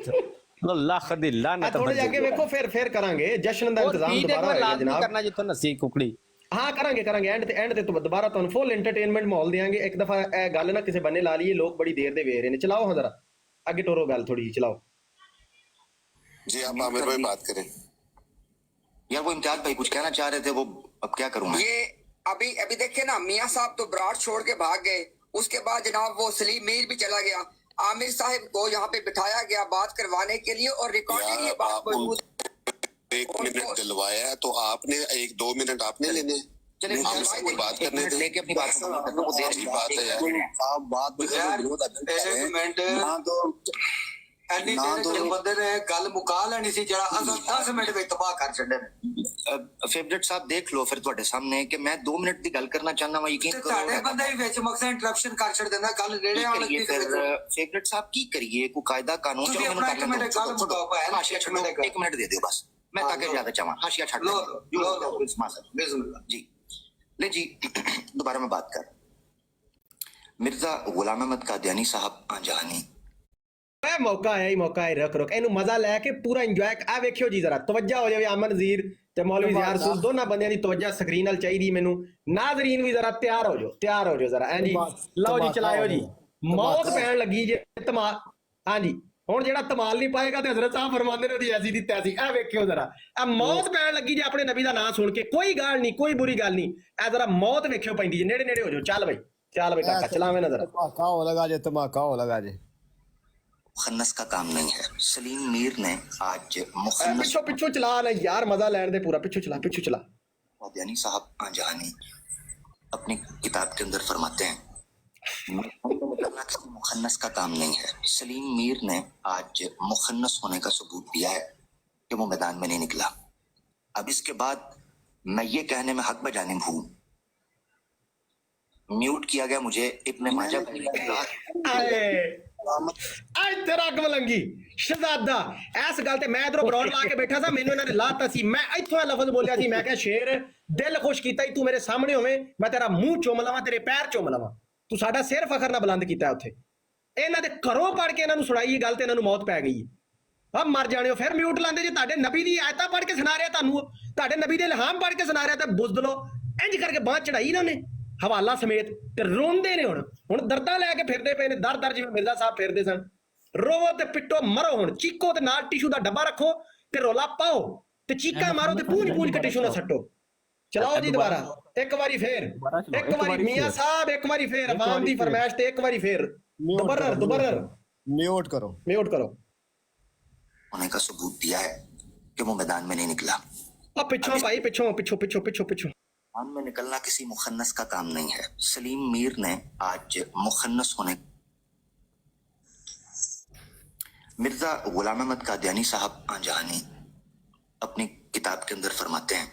ਲੱਖ ਦੀ ਲਾਨਤ। ਥੋੜੇ ਜਾ ਕੇ ਵੇਖੋ, ਫਿਰ ਕਰਾਂਗੇ ਜਸ਼ਨ ਦਾ ਇੰਤਜ਼ਾਮ ਦੁਬਾਰਾ ਹੋਏਗਾ ਜਨਾਬ। ਕਰਨਾ ਜਿੱਥੋਂ ਨੱਸੀ ਕੁਕੜੀ। ਹਾਂ ਕਰਾਂਗੇ ਐਂਡ ਤੇ ਦੁਬਾਰਾ ਤੁਹਾਨੂੰ ਫੁੱਲ ਐਂਟਰਟੇਨਮੈਂਟ ਮਾਹੌਲ ਦੇਾਂਗੇ। ਇੱਕ ਦਫਾ ਇਹ ਗੱਲ ਨਾ ਕਿਸੇ ਬੰਨੇ ਲਾ ਲਈਏ, ਲੋਕ ਬੜੀ ਦੇਰ ਦੇ ਵੇਖ ਰਹੇ ਨੇ। ਚਲਾਓ ਹਾਂ ਜਰਾ ਅੱਗੇ ਟੋਰੋ ਗੱਲ ਥੋੜੀ ਜਿਹੀ चलाओ जी। आप आमिर भाई बात करें यार। वो इम्तियाज भाई कुछ कहना चाह रहे थे, वो अब क्या करूं मैं? ये अभी देखिए ना, मियां साहब तो बराड़ छोड़ के भाग गए। उसके बाद जनाब वो सलीम मीर भी चला गया। आमिर साहब को यहाँ पे बिठाया गया बात करवाने के लिए, और रिकॉर्डिंग ये बात मौजूद। 1 मिनट दिलवाया है तो आपने 1-2 मिनट आपने लेने हैं। चलिए हमसे बात करने दें। लेके अपनी बात करने को अच्छी बात है यार। आप बात बंदे ने गल मुका लेनी सी, जरा 10 मिनट में तबाह कर छड़े। फेवरेट साहब देख लो फिर ਤੁਹਾਡੇ ਸਾਹਮਣੇ ਕਿ ਮੈਂ 2 ਮਿੰਟ ਦੀ ਗੱਲ ਕਰਨਾ ਚਾਹੁੰਦਾ ਹਾਂ। ਯਕੀਨ ਕਰੋ ਤੁਹਾਡੇ ਬੰਦੇ ਵੀ ਵਿੱਚ ਮਕਸਦ ਇੰਟਰਪਸ਼ਨ ਕਰ ਛੱਡ ਦਿੰਦਾ, ਗੱਲ ਨੇੜੇ ਆਉਣ ਲੱਗੀ। ਫਿਰ ਫੇਵरेट ਸਾਹਿਬ ਕੀ ਕਰੀਏ? ਕੋਈ ਕਾਇਦਾ ਕਾਨੂੰਨ ਤੁਸੀਂ ਆਪਣਾ ਇੱਕ ਮਿੰਟ ਗੱਲ ਮੁਕਾਓ ਭਾਈ। ਹਾਸ਼ੀਆ ਛੱਡੋ, 1 ਮਿੰਟ ਦੇ ਦਿਓ ਬਸ, ਮੈਂ ਤਾਂ ਕਿ ਜ਼ਿਆਦਾ ਚਾਹਾਂ। ਹਾਸ਼ੀਆ ਛੱਡ ਲਓ बिस्मिल्लाह जी। ले जी दोबारा मैं बात कर। मिर्जा गुलाम अहमद कादियानी साहब आंजहानी। मौका है रख ਇਹਨੂੰ ਮਜ਼ਾ ਲੈ ਕੇ ਪੂਰਾ ਇੰਜੋਏ। ਆ ਵੇਖਿਓ ਜੀ ਜ਼ਰਾ ਤਵੱਜਾ ਹੋ ਜਾਵੇ। ਅਮਨ ਜ਼ੀਰ ਤੇ ਮੌਲਵੀ ਜ਼ਾਰ ਸੂਸ ਦੋਨਾਂ ਬੰਦਿਆਂ ਦੀ ਤਵੱਜਾ ਸਕਰੀਨ ਨਾਲ ਚਾਹੀਦੀ ਮੈਨੂੰ। ਨਾਜ਼ਰੀਨ ਵੀ ਜ਼ਰਾ ਤਿਆਰ ਹੋ ਜਾਓ ਜ਼ਰਾ। ਐਂ ਜੀ ਲਓ ਜੀ ਚਲਾਇਓ ਜੀ। ਮੌਤ ਪੈਣ ਲੱਗੀ ਜੇ ਤਮਾਲ। ਹਾਂਜੀ ਹੁਣ ਜਿਹੜਾ ਤਮਾਲ ਨਹੀਂ ਪਾਏਗਾ ਤੇ ਹਜ਼ਰਤ ਸਾਹਿਬ ਫਰਮਾਉਂਦੇ ਨੇ ਉਹਦੀ ਐਸੀ ਦੀ ਤੈਸੀ। ਇਹ ਵੇਖਿਓ ਜ਼ਰਾ, ਇਹ ਮੌਤ ਪੈਣ ਲੱਗੀ ਜੇ ਆਪਣੇ ਨਬੀ ਦਾ ਨਾਂ ਸੁਣ ਕੇ। ਕੋਈ ਗਾਲ ਨਹੀਂ, ਕੋਈ ਬੁਰੀ ਗੱਲ ਨਹੀਂ। ਇਹ ਜ਼ਰਾ ਮੌਤ ਵੇਖਿਓ ਪੈਂਦੀ ਜੇ। ਨੇੜੇ ਹੋ ਜਾਓ। ਚੱਲ ਬਈ ਕਾਕਾ ਚਲਾਵੇਂ ਨਾ ਜ਼ਰਾ। ਧਮਾਕਾ ਹੋ ਲਗਾ ਜੇ मुखन्नस का काम नहीं है। सलीम मीर ने आज मुखन्नस पिछो चला ना यार, मजा लेने दे पूरा। पिछो चला कादियानी साहब आंजहानी अपनी किताब के अंदर फरमाते हैं मुखन्नस का काम नहीं है। सलीम मीर ने आज मुखन्नस होने का सबूत दिया है कि वो मैदान में नहीं निकला। अब इसके बाद मैं ये कहने में हक बजानिब हूँ। म्यूट किया गया मुझे इब्ने माजा तेरा कमलंगी शहजादा। इस गल ते मैं इधरों बरौड़ ला के बैठा था, मैनू इन्होंने लाता सी। मैं इत्थों लफज बोलिया सी, मैं कहा शेर दिल खुश कीता तू मेरे सामने होवे, मैं तेरा मुंह चुम लवां, तेरे पैर चुम लवां। तू साडा सिर फखर ना बुलंद कीता उत्थे। ਇਹਨਾਂ ਦੇ ਘਰੋਂ ਪੜ ਕੇ ਇਹਨਾਂ ਨੂੰ ਸੁਣਾਈ ਇਹ ਗੱਲ ਤੇ ਇਹਨਾਂ ਨੂੰ ਮੌਤ ਪੈ ਗਈ ਹੈ। ਆ ਮਰ ਜਾਣਿਓ ਫਿਰ ਮਿਊਟ ਲਾਉਂਦੇ ਜੇ ਤੁਹਾਡੇ ਨਬੀ ਦੀ ਆਇਤਾਂ ਪੜ ਕੇ ਸੁਣਾ ਰਿਹਾ ਤੁਹਾਨੂੰ, ਤੁਹਾਡੇ ਨਬੀ ਦੇ ਇਲਹਾਮ ਪੜ ਕੇ ਸੁਣਾ ਰਿਹਾ ਤੇ ਬੁਜ਼ਦਲੋ ਇੰਜ ਕਰਕੇ ਬਾਂਹ ਚੜਾਈ ਇਹਨਾਂ ਨੇ ਹਵਾਲਾ ਸਮੇਤ ਤੇ ਰੋਂਦੇ ਨੇ। ਹੁਣ ਦਰਦਾਂ ਲੈ ਕੇ ਫਿਰਦੇ ਪਏ ਨੇ, ਦਰ ਜਿਵੇਂ ਮਿਰਜ਼ਾ ਸਾਹਿਬ ਫਿਰਦੇ ਸਨ। ਰੋਵੋ ਤੇ ਪਿੱਟੋ ਮਰੋ, ਹੁਣ ਚੀਕੋ ਤੇ ਨਾਲ ਟਿਸ਼ੂ ਦਾ ਡੱਬਾ ਰੱਖੋ ਤੇ ਰੋਲਾ ਪਾਓ ਤੇ ਚੀਕਾਂ ਮਾਰੋ ਤੇ ਪੂੰਝ ਕੇ ਟਿਸ਼ੂ ਨਾ ਸੱਟੋ। ਚਲਾਓ ਜੀ ਦੁਬਾਰਾ ਇੱਕ ਵਾਰੀ ਫੇਰ, ਇੱਕ ਵਾਰੀ ਮੀਆਂ ਸਾਹਿਬ, ਇੱਕ ਵਾਰੀ ਫੇਰ ਆਵਾਮ ਦੀ ਫਰਮਾਇਸ਼ ਤੇ ਇੱਕ ਵਾਰੀ ਫੇਰ ਦੁਬਰਰ म्यूट करो। होने का सबूत दिया है कि वो मैदान में नहीं निकला। अब पिछो भाई पिछो। मैदान में निकलना किसी मुखन्नस का काम नहीं है। सलीम मीर ने आज मुखन्नस होने, मिर्जा गुलाम अहमद कादियानी साहब आंजहानी अपनी किताब के अंदर फरमाते हैं,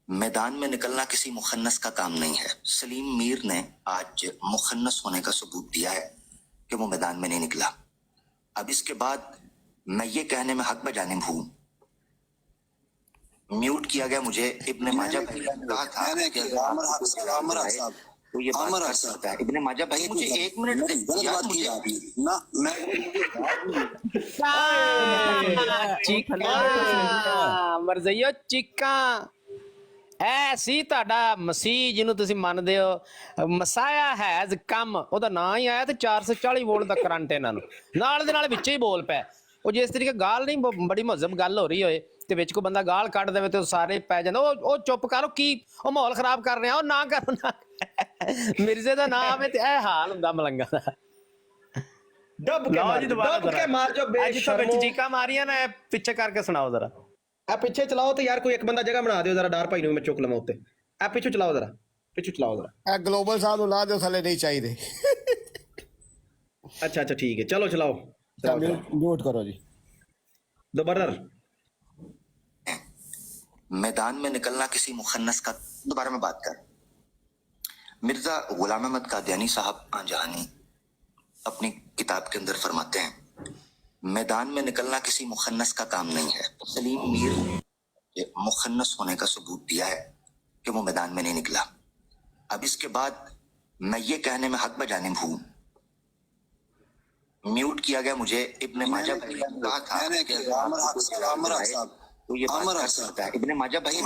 मैदान में निकलना किसी मुखन्नस का काम नहीं है। सलीम मीर ने आज मुखन्नस होने का सबूत दिया है कि वो मैदान में नहीं निकला। अब इसके बाद मैं ये कहने में हक बजानिब हूँ, म्यूट किया गया मुझे इब्ने माजा भाई ने कहा था तो ये बात कर सकता है। इब्ने माजा भाई मुझे 1 मिनट ਮਰਜ਼ਈਓ ਚੀਕਾਂ ਐ ਸੀ ਤੁਹਾਡਾ ਮਸੀਹ ਜਿਹਨੂੰ ਤੁਸੀਂ ਮੰਨਦੇ ਹੋ, ਮਸਾਇਆ ਹੈਜ਼ ਕਮ, ਉਹਦਾ ਨਾਂ ਹੀ ਆਇਆ ਤੇ 440 ਵੋਲਟ ਦਾ ਕਰੰਟ ਇਹਨਾਂ ਨੂੰ ਨਾਲ ਦੇ ਨਾਲ ਵਿੱਚ ਹੀ ਬੋਲ ਪਿਆ। ਉਹ ਜਿਸ ਤਰੀਕੇ ਗਾਲ ਨਹੀਂ, ਬੜੀ ਮਹਜ਼ਬ ਗੱਲ ਹੋ ਰਹੀ ਹੋਏ ਤੇ ਵਿੱਚ ਕੋਈ ਬੰਦਾ ਗਾਲ ਕੱਢ ਦੇਵੇ ਤੇ ਸਾਰੇ ਪੈ ਜਾਂਦਾ ਉਹ ਚੁੱਪ ਕਰੋ, ਕੀ ਉਹ ਮਾਹੌਲ ਖਰਾਬ ਕਰ ਰਿਹਾ, ਉਹ ਨਾ ਕਰੋ ਨਾ। ਮਿਰਜ਼ੇ ਦਾ ਨਾਮ ਹੈ ਤੇ ਇਹ ਹਾਲ ਹੁੰਦਾ ਮਲੰਗਾ ਦਾ। ਡੱਬ ਕੇ ਮਾਰ ਜੋ ਬੇਸ਼ਰਮੋ ਚੀਕਾਂ ਮਾਰੀਆਂ ਨਾ, ਪਿੱਛੇ ਕਰਕੇ ਸੁਣਾਓ ਜ਼ਰਾ। ਆ ਪਿੱਛੇ ਚਲਾਓ ਤੇ ਯਾਰ ਕੋਈ ਇੱਕ ਬੰਦਾ ਜਗ੍ਹਾ ਬਣਾ ਦਿਓ ਜ਼ਰਾ, ਡਾਰ ਭਾਈ ਨੂੰ ਮੈਂ ਚੁੱਕ ਲਵਾਂ ਉੱਤੇ। ਆ ਪਿੱਛੇ ਚਲਾਓ ਜ਼ਰਾ, ਪਿੱਛੇ ਚਲਾਓ ਜ਼ਰਾ। ਇਹ ਗਲੋਬਲ ਸਾਹਿਬ ਨੂੰ ਲਾ ਦਿਓ, ਥੱਲੇ ਨਹੀਂ ਚਾਹੀਦੇ। अच्छा ठीक है, चलो चलाओ। म्यूट करो जी दोबारा। मैदान में निकलना किसी मुखन्नस का, दोबारा में बात कर। मिर्जा गुलाम अहमद कादियानी साहब आंजहानी अपनी किताब के अंदर फरमाते हैं, मैदान में निकलना किसी मुखन्नस का काम नहीं है। सलीम मीर ने मुखन्नस होने का सबूत दिया है कि वो मैदान में नहीं निकला। अब इसके बाद मैं ये कहने में हक बजानिब हूँ, म्यूट किया गया मुझे इब्ने माजा भाई ने कहा था तो ये बात कर सकता है। इब्ने माजा भाई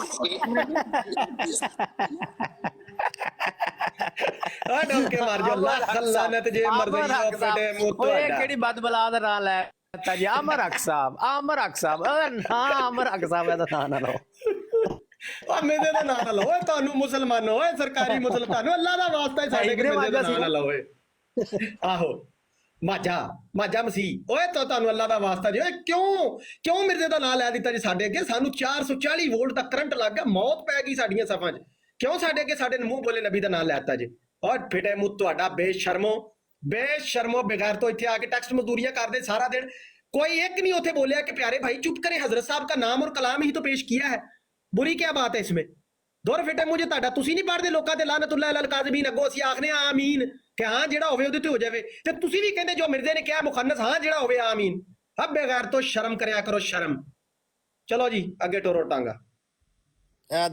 डोके मार जो लाख लानत जे मर गई हो फटे मुंह तो ओए केड़ी बद बला दा नाम ले ता जी अमर हक साहब, अमर हक साहब, ना अमर हक साहब दा नाम ना लो, ओ मेरे दा नाम ना लो। ओए तानू मुसलमान ओए सरकारी मुसलमान अल्लाह दा वास्ता साडे के मेरे दा नाम ना लो ओए। आहो माजा मसीह ओए तो ਤੁਹਾਨੂੰ ਅੱਲਾ ਦਾ ਵਾਸਤਾ ਜੀ। ਓਏ ਕਿਉਂ ਮਿਰਜ਼ੇ ਦਾ ਨਾਂ ਲੈ ਦਿੱਤਾ ਜੀ ਸਾਡੇ ਅੱਗੇ? ਸਾਨੂੰ 440 ਵੋਲਟ ਦਾ ਕਰੰਟ ਲੱਗ ਗਿਆ, ਮੌਤ ਪੈ ਗਈ ਸਾਡੀਆਂ ਸਫਾਂ 'ਚ। ਕਿਉਂ ਸਾਡੇ ਅੱਗੇ ਸਾਡੇ ਮੂੰਹ ਬੋਲੇ ਨਬੀ ਦਾ ਨਾਂ ਲੈ ਦਿੱਤਾ ਜੀ? ਔਰ ਫਿਟੇ ਮੂੰਹ ਤੁਹਾਡਾ ਬੇਸ਼ਰਮੋ ਬਗੈਰ ਤੋਂ ਇੱਥੇ ਆ ਕੇ ਟੈਕਸਟ ਮਜ਼ਦੂਰੀਆਂ ਕਰਦੇ ਸਾਰਾ ਦਿਨ। कोई एक नहीं उठे बोलिया कि प्यारे भाई चुप करें, हजरत साहब का नाम और कलाम ही तो पेश किया है, बुरी क्या बात है इसमें? दौर फिटे मुझे ताड़ा तुसी नहीं पढ़दे लोकां ते लानतुल्लाह अलल काज़िमीन, अगो ਅਸੀਂ ਆਖਨੇ आमीन कि हां जेड़ा होवे ਉਹਦੇ ਤੇ ਹੋ ਜਾਵੇ, ਤੇ ਤੁਸੀਂ ਵੀ ਕਹਿੰਦੇ ਜੋ ਮਿਰਜ਼ੇ ਨੇ ਕਿਹਾ ਮੁਖੰਨਸ हां जेड़ा होवे आमीन। अब बेगैर तो शर्म करया करो शर्म। चलो जी आगे टोरो टांगा।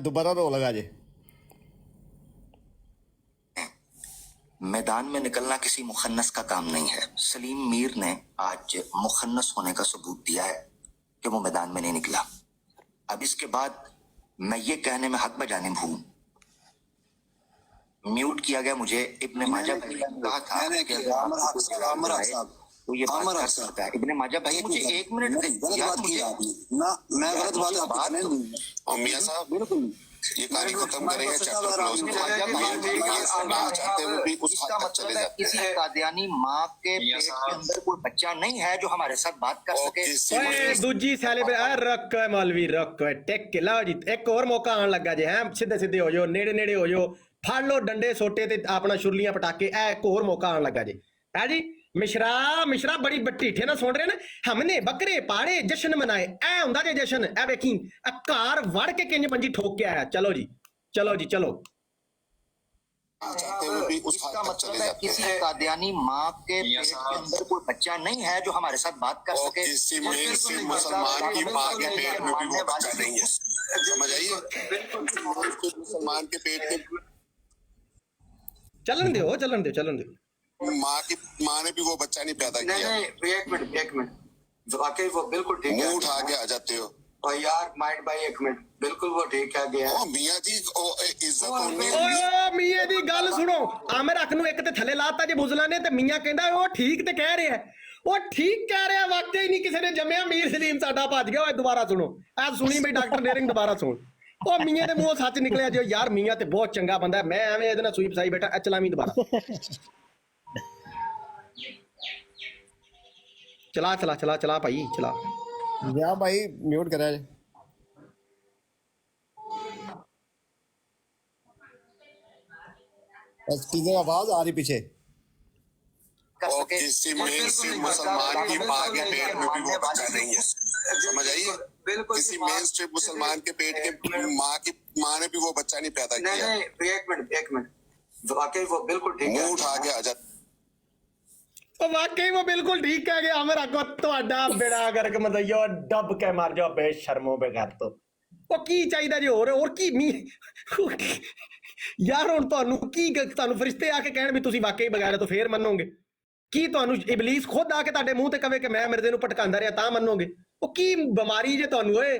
दोबारा रो लगा जी। मैदान में निकलना किसी मुखन्नस का काम नहीं है। सलीम मीर ने आज मुखन्नस होने का सबूत दिया है कि वो मैदान में नहीं निकला। अब इसके बाद मैं ये कहने में हक बजानिब हूँ, म्यूट किया गया मुझे इब्ने माजा भाई ने कहा था तो ये बात कर सकता है। इब्ने माजा भाई मुझे 1 मिनट ना मैं गलत बात नहीं। और मियां साहब बिल्कुल ये कहानी खत्म करेंगे, चैप्टर क्लोज चाहते हुए भी कुछ हद तक चले जाते हैं। किसी कादियानी माँ के पेट के अंदर कोई बच्चा नहीं है जो हमारे साथ बात कर सके। दूजी सेलिब्रेट रख मौलवी रख टेक के लाओ जी, एक और मौका आने लगा जी। हैं सीधे सीधे हो जाओ, नेड़े नेड़े हो जाओ, फड़ लो डंडे सोटे ते अपना शुरलियां पटाके। एक और मौका आने लगा जी। है जी मिश्रा बड़ी ढीठे ना सुन रहे ना, हमने बकरे पाड़े जश्न मनाए, ऐ हुंदा जे जश्न। ऐ वेखी कार वड़ के किंज पंजी ठोक के आया। चलो जी चलो। इसका मतलब है किसी कादियानी माँ के पेट के अंदर कोई बच्चा नहीं है जो हमारे साथ बात कर सके। किसी मुसलमान की माँ के पेट में भी वो बच्चा नहीं है, समझ आइए। मुसलमान के पेट के चलन दो। माँ ने भी वो बच्चा नहीं पैदा नहीं किया। नहीं एक मिनट वाकई वो बिल्कुल ठीक है। मुंह उठा के आ जाते हो। और यार माइंड भाई एक मिनट बिल्कुल वो ठीक है गया। ओ मियाँ जी इज्जत होनी ਓਏ ਮੀਆਂ ਦੀ ਗੱਲ ਸੁਣੋ ਆਮਰ ਅੱਖ ਨੂੰ ਇੱਕ ਤੇ ਥੱਲੇ ਲਾਤਾ ਜੇ ਬੁਜ਼ਲਾ ਨੇ ਤੇ ਮੀਆਂ ਕਹਿੰਦਾ ਉਹ ਠੀਕ ਤੇ ਕਹਿ ਰਿਹਾ ਉਹ ਠੀਕ ਕਹਿ ਰਿਹਾ ਵਾਕਈ ਨਹੀਂ ਕਿਸੇ ਨੇ ਜੰਮਿਆ ਮੀਰ ਸਲੀਮ ਸਾਡਾ ਭੱਜ ਗਿਆ ਓਏ ਦੁਬਾਰਾ ਸੁਣੋ ਆ ਸੁਣੀ ਬਈ ਡਾਕਟਰ ਡੇਰਿੰਗ ਦੁਬਾਰਾ ਸੁਣ ਉਹ ਮੀਆਂ ਦੇ ਮੂੰਹੋਂ ਸੱਚ ਨਿਕਲਿਆ ਜੋ ਯਾਰ ਮੀਆਂ ਤੇ ਬਹੁਤ ਚੰਗਾ ਬੰਦਾ ਹੈ, ਮੈਂ ਐਵੇਂ ਇਹਦੇ ਨਾਲ ਸੂਈ ਫਸਾਈ ਬੈਠਾ ਚਲਾਵੀਂ ਦੁਬਾਰਾ ਚਲਾ ਚਲਾ ਚਲਾ ਚਲਾ ਭਾਈ ਚਲਾ या भाई म्यूट करा है। बस किसी आवाज आ रही पीछे। और किसी मेन स्ट्रीम मुसलमान की माँ के पेट में भी वो बच्चा नहीं है, समझ आइए। किसी मेन स्ट्रीम मुसलमान के पेट के माँ ने भी वो बच्चा नहीं पैदा किया। नहीं एक मिनट वाकई वो बिल्कुल ठीक है। मुंह उठा के आ जाते ਉਹ ਵਾਕਈ ਉਹ ਬਿਲਕੁਲ ਠੀਕ ਕਹਿ ਗਿਆ ਅਮਰ ਅੱਗੋਂ ਤੁਹਾਡਾ ਬੇੜਾ ਗਰਕ ਮਦਈਓ ਡੱਬ ਕੇ ਮਰ ਜਾਓ ਬੇਸ਼ਰਮੋ ਬੇਗੈਰ ਤੋਂ ਉਹ ਕੀ ਚਾਹੀਦਾ ਜੀ ਹੋਰ ਕੀ ਯਾਰ ਹੁਣ ਤੁਹਾਨੂੰ ਕੀ ਤੁਹਾਨੂੰ ਫਰਿਸ਼ਤੇ ਆ ਕੇ ਕਹਿਣ ਵੀ ਤੁਸੀਂ ਵਾਕਈ ਬਗੈਰ ਤੋਂ ਫੇਰ ਮੰਨੋਗੇ ਕੀ ਤੁਹਾਨੂੰ ਇਬਲੀਸ ਖੁਦ ਆ ਕੇ ਤੁਹਾਡੇ ਮੂੰਹ ਤੇ ਕਵੇ ਕਿ ਮੈਂ ਮਿਰਜ਼ੇ ਨੂੰ ਭਟਕਾਉਂਦਾ ਰਿਹਾ ਤਾਂ ਮੰਨੋਗੇ ਉਹ ਕੀ ਬਿਮਾਰੀ ਜੇ ਤੁਹਾਨੂੰ ਓਏ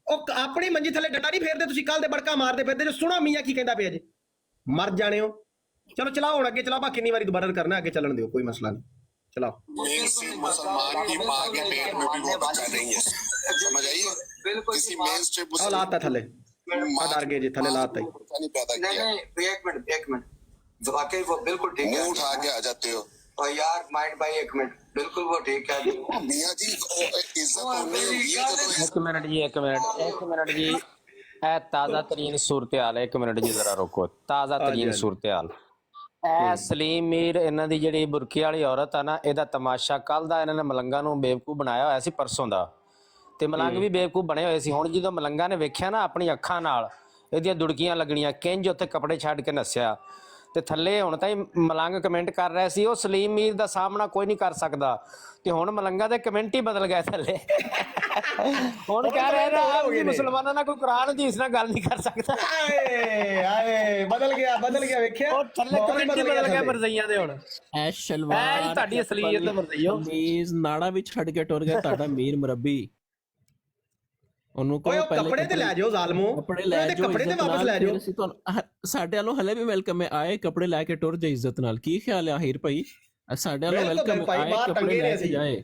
ਉਹ ਆਪਣੀ ਮੰਜੀ ਥੱਲੇ ਡੰਡਾ ਨਹੀਂ ਫੇਰਦੇ ਤੁਸੀਂ ਕੱਲ ਦੇ ਬੜਕਾ ਮਾਰਦੇ ਫਿਰਦੇ ਜੋ ਸੁਣੋ ਮੀਆਂ ਕੀ ਕਹਿੰਦਾ ਪਿਆ ਜੀ ਮਰ ਜਾਣੇ ਹੋ ਚਲੋ ਚਲਾਓ ਹੁਣ ਅੱਗੇ ਚਲਾਓ ਬਾ ਕਿੰਨੀ ਵਾਰੀ ਦੁਬਾਰਾ ਕਰਨਾ ਅੱਗੇ ਚੱਲਣ ਦਿਓ ਕੋਈ ਮਸਲਾ ਨਹੀਂ चलाओ मेन स्ट्रीम मुसलमान की माँ के पेट में भी वो बच्चा नहीं है, समझ आइए। किसी मेन स्ट्रीम लाता थले डर गए जी थले लाता ही बच्चा नहीं पैदा किया। नहीं एक मिनट वाकई वो बिल्कुल ठीक है। मुंह उठा के आ जाते हो। और यार माइंड भाई एक मिनट बिल्कुल वो ठीक है। मियाँ जी इज्जत होनी है। एक मिनट जी ए ताज़ा तरीन सूरत हाल है। एक मिनट जी जरा रोको ताज़ा तरीन सूरत हाल ਸਲੀਮ ਮੀਰ ਇਹਨਾਂ ਦੀ ਜਿਹੜੀ ਬੁਰਕੀ ਵਾਲੀ ਔਰਤ ਆ ਨਾ ਇਹਦਾ ਤਮਾਸ਼ਾ ਕੱਲ ਦਾ ਇਹਨਾਂ ਨੇ ਮਲੰਗਾ ਨੂੰ ਬੇਵਕੂਫ ਬਣਾਇਆ ਹੋਇਆ ਸੀ ਪਰਸੋਂ ਦਾ ਤੇ ਮਲੰਗ ਵੀ ਬੇਵਕੂਫ ਬਣੇ ਹੋਏ ਸੀ। ਹੁਣ ਜਦੋਂ ਮਲੰਗਾ ਨੇ ਵੇਖਿਆ ਨਾ ਆਪਣੀ ਅੱਖਾਂ ਨਾਲ ਇਹਦੀਆਂ ਦੁੜਕੀਆਂ ਲੱਗਣੀਆਂ ਕਿੰਜ ਉੱਥੇ ਕੱਪੜੇ ਛੱਡ ਕੇ ਨੱਸਿਆ ਤੇ ਥੱਲੇ ਹੁਣ ਤਾਂ ਮਲੰਗ ਕਮੈਂਟ ਕਰ ਰਿਹਾ ਸੀ ਉਹ ਸਲੀਮ ਮੀਰ ਦਾ ਸਾਹਮਣਾ ਕੋਈ ਨਹੀਂ ਕਰ ਸਕਦਾ ਤੇ ਹੁਣ ਮਲੰਗਾ ਦੇ ਕਮੈਂਟ ਹੀ ਬਦਲ ਗਏ ਥੱਲੇ ਹੁਣ ਕਹਿ ਰਹੇ ਨਾ ਮੁਸਲਮਾਨਾਂ ਨਾਲ ਕੋਈ ਕੁਰਾਨ ਹਦੀਸ ਨਾਲ ਗੱਲ ਨਹੀਂ ਕਰ ਸਕਦਾ। ਆਏ ਬਦਲ ਗਿਆ ਵੇਖਿਆ ਉਹ ਥੱਲੇ ਕਮੈਂਟ ਹੀ ਬਦਲ ਗਿਆ ਮਰਜ਼ਈਆਂ ਦੇ ਹੁਣ ਐ ਸ਼ਲਵਾਰ ਤੁਹਾਡੀ ਅਸਲੀਅਤ ਮਰਜ਼ਈਓ ਕਮੀਜ਼ ਨਾੜਾ ਵਿੱਚ ਛੱਡ ਕੇ ਟੁਰ ਗਿਆ ਤੁਹਾਡਾ ਮੀਰ ਮਰਬੀ ਉਹਨੂੰ ਕੋਈ ਪਹਿਲੇ ਕੱਪੜੇ ਤੇ ਲੈ ਜਾਓ ਜ਼ਾਲਮੋ ਕੱਪੜੇ ਲੈ ਜਾਓ ਕੱਪੜੇ ਤੇ ਵਾਪਸ ਲੈ ਜਾਓ ਅਸੀਂ ਤੁਹਾਨੂੰ ਸਾਡੇ ਵੱਲੋਂ ਹਲੇ ਵੀ ਵੈਲਕਮ ਹੈ ਆਏ ਕੱਪੜੇ ਲੈ ਕੇ ਟੁਰ ਜਾ ਇੱਜ਼ਤ ਨਾਲ ਕੀ ਖਿਆਲ ਹੈ ਆਹਿਰ ਭਾਈ ਸਾਡੇ ਵੱਲੋਂ ਵੈਲਕਮ ਆਏ ਕੱਪੜੇ ਲੈ ਕੇ ਜਾਏ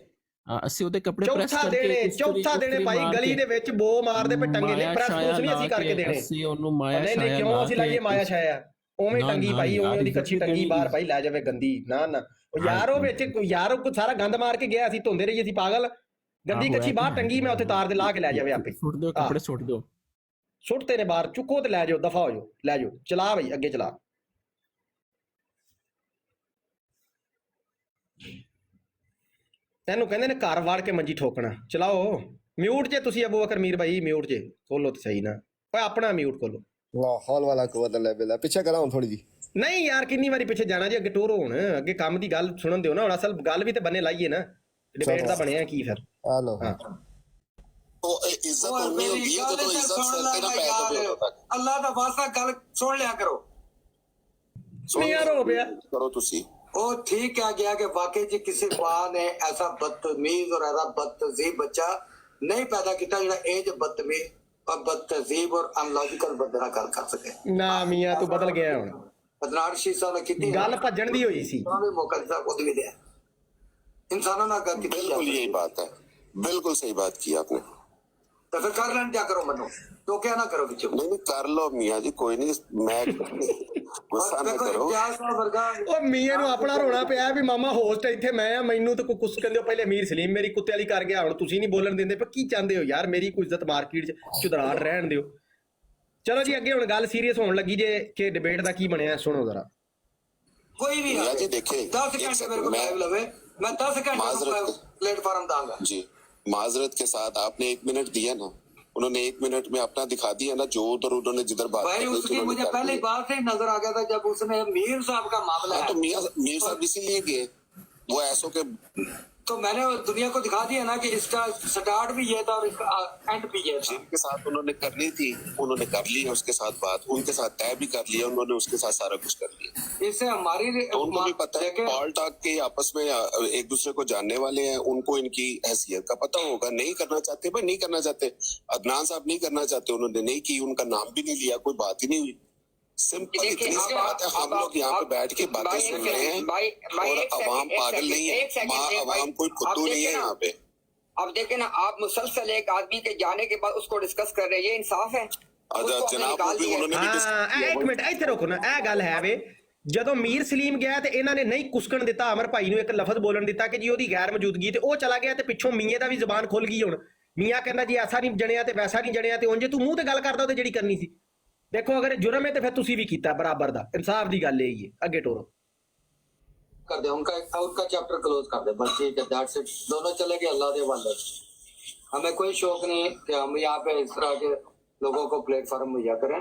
ਅਸੀਂ ਉਹਦੇ ਕੱਪੜੇ ਪ੍ਰੈਸ ਕਰਕੇ ਚੌਥਾ ਦੇਣੇ ਭਾਈ ਗਲੀ ਦੇ ਵਿੱਚ ਬੋ ਮਾਰਦੇ ਪਏ ਟੰਗੇ ਨੇ ਪ੍ਰੈਸ ਨਹੀਂ ਅਸੀਂ ਕਰਕੇ ਦੇਣੇ ਅਸੀਂ ਉਹਨੂੰ ਮਾਇਆ ਛਾਇਆ ਨਹੀਂ ਕਿਉਂ ਅਸੀਂ ਲਾਈਏ ਮਾਇਆ ਛਾਇਆ ਉਵੇਂ ਟੰਗੀ ਭਾਈ ਉਵੇਂ ਉਹਦੀ ਕੱਚੀ ਟੰਗੀ ਬਾਹਰ ਭਾਈ ਲੈ ਜਾਵੇ ਗੰਦੀ ਨਾ ਉਹ ਯਾਰ ਉਹ ਵਿੱਚ ਯਾਰ ਉਹ ਸਾਰਾ ਗੰਦ ਮਾਰ ਕੇ ਗਿਆ ਅਸੀਂ ਧੋਂਦੇ ਰਹੀਏ ਅਸੀਂ ਪਾਗਲ ਗੰਦੀ ਕੱਚੀ ਬਾਹਰ ਟੰਗੀ ਮੈਂ ਉੱਥੇ ਤਾਰ ਦੇ ਲਾ ਕੇ ਲੈ ਜਾਵੇ ਆਪੇ ਸੁੱਟ ਦਿਓ ਕੱਪੜੇ ਸੁੱਟ ਦਿਓ ਸੁੱਟਦੇ ਨੇ ਬਾਹਰ ਚੁੱਕੋ ਤੇ ਲੈ ਜਾਓ ਦਫਾ ਹੋ ਜਾਓ ਲੈ ਜਾਓ ਚਲਾ ਭਾਈ ਅੱਗੇ ਚਲਾ ਤੈਨੂੰ ਕਹਿੰਦੇ ਨੇ ਘਰ ਵਾੜ ਕੇ ਮੰਜੀ ਠੋਕਣਾ ਚਲਾਓ ਮਿਊਟ ਜੇ ਤੁਸੀਂ ਅਬੂ ਬਕਰ ਮੀਰ ਭਾਈ ਮਿਊਟ ਜੇ ਖੋਲੋ ਤੇ ਸਹੀ ਨਾ ਓਏ ਆਪਣਾ ਮਿਊਟ ਖੋਲੋ ਲਾਹੌਲ ਵਾਲਾ ਕੁਵਤ ਅੱਲਾ ਬਿਲਾ ਪਿੱਛੇ ਕਰਾਂ ਥੋੜੀ ਜੀ ਨਹੀਂ ਯਾਰ ਕਿੰਨੀ ਵਾਰੀ ਪਿੱਛੇ ਜਾਣਾ ਜੀ ਅੱਗੇ ਟੋਰੋ ਹੁਣ ਅੱਗੇ ਕੰਮ ਦੀ ਗੱਲ ਸੁਣਨ ਦਿਓ ਨਾ ਹੁਣ ਅਸਲ ਗੱਲ ਵੀ ਤੇ ਬੰਨੇ ਲਾਈਏ ਨਾ ਡਿਬੇਟ ਦਾ ਬਣਿਆ ਕੀ ਫਿਰ ਆ ਲੋ ਉਹ ਇੱਜ਼ਤ ਹੋਣੀ ਹੁੰਦੀ ਹੈ ਜਦੋਂ ਇੱਜ਼ਤ ਸਿਰ ਤੇ ਨਾ ਪੈ ਜਾਵੇ ਅੱਲਾ ਦਾ ਵਾਸਤਾ ਗੱਲ ਸੁਣ ਲਿਆ ਕਰੋ ਨਹੀਂ ਯਾਰ ਹੋ ਪਿਆ ਕਰੋ ਤੁਸੀਂ वो ठीक कहा गया कि वाकई जी किसी माँ ने ऐसा बदतमीज और ऐसा बदतजीब बच्चा नहीं पैदा किया जो एज बदतमीज और बदतजीब और अनलॉजिकल बंदे नाल गल कर सके ना मियां तू बदल गया हुण अदनान शीसा ने कितनी गल भजन दी होई सी भी मौका दिता खुद भी दिया इंसानों नाल गल की बिल्कुल यही बात है बिल्कुल सही बात की आपने तो फिर कर लें क्या करो मनो तो क्या ना करो बिचो नहीं कर लो मियां जी कोई नहीं मैं गुस्सा ना करो ਉਹ ਮੀਆਂ ਨੂੰ ਆਪਣਾ ਰੋਣਾ ਪਿਆ ਵੀ ਮਾਮਾ ਹੋਸਟ ਇੱਥੇ ਮੈਂ ਆ ਮੈਨੂੰ ਤਾਂ ਕੋਈ ਕੁਛ ਕਹਿੰਦੇ ਪਹਿਲੇ ਅਮੀਰ ਸਲੀਮ ਮੇਰੀ ਕੁੱਤੇ ਵਾਲੀ ਕਰ ਗਿਆ ਹੁਣ ਤੁਸੀਂ ਨਹੀਂ ਬੋਲਣ ਦਿੰਦੇ ਪਰ ਕੀ ਚਾਹੁੰਦੇ ਹੋ ਯਾਰ ਮੇਰੀ ਕੋਈ ਇੱਜ਼ਤ ਮਾਰਕੀਟ 'ਚ ਚੁਦਰਾੜ ਰਹਿਣ ਦਿਓ ਚਲੋ ਜੀ ਅੱਗੇ ਹੁਣ ਗੱਲ ਸੀਰੀਅਸ ਹੋਣ ਲੱਗੀ ਜੇ ਕਿ ਡਿਬੇਟ ਦਾ ਕੀ ਬਣਿਆ ਸੁਣੋ ਜ਼ਰਾ कोई भी मियां जी देखिए 10 घंटे मेरे को लाइव लवे मैं 10 घंटे प्लेटफॉर्म दूंगा जी माजरत के साथ आपने 1 मिनट दिया ना उन्होंने 1 मिनट में अपना दिखा दिया ना जो उधर उन्होंने जिधर बात भाई उसकी मुझे पहली बात से नजर आ गया था जब उसने मीर साहब का मामला तो मीर साहब इसीलिए गए वो ऐसो के तो मैंने दुनिया को दिखा दिया ना कि इसका स्टार्ट भी ये था और इसका एंड भी ये था। जिनके साथ उन्होंने करनी थी उन्होंने कर ली है, उसके साथ बात उनके साथ तय भी कर लिया उन्होंने, उसके साथ सारा कुछ कर लिया। इससे हमारी तो उनको भी पता है पॉल टॉक के आपस में एक दूसरे को जानने वाले हैं, उनको इनकी हैसियत का पता होगा। नहीं करना चाहते भाई, नहीं करना चाहते। अदनान साहब नहीं करना चाहते, उन्होंने नहीं की, उनका नाम भी नहीं लिया, कोई बात ही नहीं हुई। सिंपल इतनी सी बात है। हम लोग यहाँ पे बैठ के बातें सुन रहे हैं और अवाम पागल नहीं है, अवाम कोई फुद्दू नहीं है यहाँ पे। अब देखे ना, आप मुसलसल एक आदमी के जाने के बाद उसको डिस्कस कर रहे हैं, ये इंसाफ है? जनाब एक मिनट इथे रोको ना, ਇਹ ਗੱਲ ਹੈ ਵੇ ਜਦੋਂ ਮੀਰ ਸਲੀਮ ਗਿਆ ਤੇ ਇਹਨਾਂ ਨੇ ਨਹੀਂ ਕੁਸਕਣ ਦਿੱਤਾ ਅਮਰ ਭਾਈ ਨੂੰ, ਇੱਕ ਲਫ਼ਜ਼ ਬੋਲਣ ਦਿੱਤਾ ਕਿ ਜੀ ਉਹਦੀ ਗੈਰ ਮੌਜੂਦਗੀ, ਤੇ ਉਹ ਚਲਾ ਗਿਆ ਤੇ ਪਿੱਛੋਂ ਮੀਆਂ ਦਾ ਵੀ ਜ਼ਬਾਨ ਖੁੱਲ ਗਈ। ਹੁਣ ਮੀਆਂ ਕਹਿੰਦਾ ਜੀ ਐਸਾ ਨਹੀਂ ਜਣਿਆ ਤੇ ਵੈਸਾ ਨਹੀਂ ਜਣਿਆ, ਤੇ ਉਂਝ ਤੂੰ ਮੂੰਹ ਤੇ ਗੱਲ ਕਰਦਾ ਉਹਦੇ ਜਿਹੜੀ ਕਰਨੀ ਸੀ। देखो अगर जुर्म है तो फिर तुसी भी कीता बराबर दा, इंसाफ दी गल है। अगे टोरो कर दे, उनका चैप्टर क्लोज कर दे, बस ठीक है, दैट्स इट। दोनों चले गए अल्लाह के हवाले। हमें कोई शौक नहीं कि हम यहाँ पे इस तरह के लोगों को प्लेटफॉर्म मुहैया करें।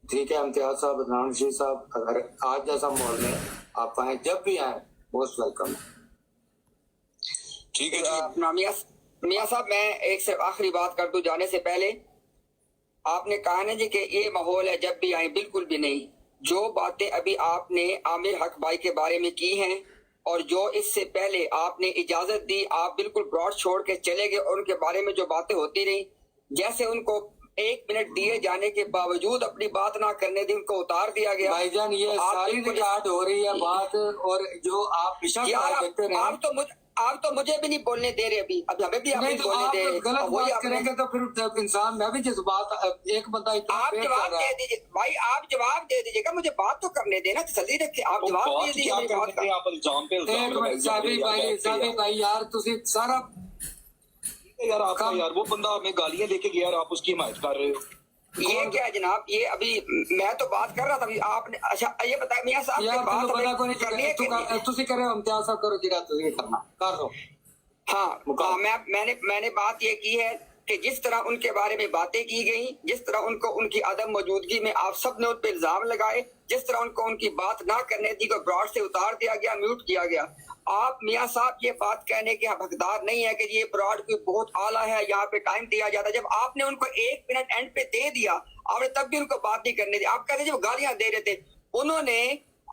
ठीक है, इम्तियाज साहब, अदनान रशीद साहब, अगर आज जैसा माहौल में आप आए, जब भी आए, मोस्ट वेलकम। ठीक है जी। मियाँ साहब, मैं एक से आखिरी बात कर दूं जाने से पहले। आपने कहा ना जी कि ये माहौल है जब भी आए, बिल्कुल भी नहीं। जो बातें अभी आपने आमिर हक भाई के बारे में की हैं और जो इससे पहले आपने इजाजत दी, आप बिल्कुल ब्रॉड छोड़ के चले गए और उनके बारे में जो बातें होती रही, जैसे उनको 1 मिनट दिए जाने के बावजूद अपनी बात ना करने दी, उनको उतार दिया गया। भाईजान, ये सारी रिकॉर्ड हो रही है बात, और जो आप आप तो मुझे भी नहीं बोलने दे रहे। अभी हमें भी हमें बोलने दे रहे। गलत बात करेंगे तो फिर इंसान, मैं भी जिस बात एक बंदा आप जवाब दे दीजिए भाई, आप जवाब दे दीजिएगा, मुझे बात तो करने देना, तसल्ली रखे। आप जवाब दे दीजिए। साबिर भाई यार, तुसी सारा यार आपका यार वो बंदा हमें गालियां देके गया और आप उसकी हिमायत कर रहे हो। ये क्या है जनाब? ये अभी मैं तो बात कर रहा था, अभी आपने अच्छा ये बताया मियां साहब की बात हमें करनी है कि तुसी करे, इम्तियाज साहब करो, जिरा तुसी करना कर दो। हाँ, मैंने बात ये की है कि जिस तरह उनके बारे में बातें की गई, जिस तरह उनको उनकी अदम मौजूदगी में आप सब ने उन पर इल्जाम लगाए, जिस तरह उनको उनकी बात ना करने दी को ब्रॉड से उतार दिया गया, म्यूट किया गया। आप मियां साहब ये बात कहने के हकदार नहीं है कि ये ब्रॉड कोई बहुत आला है, यहाँ पे टाइम दिया जाता है। जब आपने उनको 1 मिनट एंड पे दे दिया, आपने तब भी उनको बात नहीं करने दी। आप कहते जब गालियां दे रहे थे, उन्होंने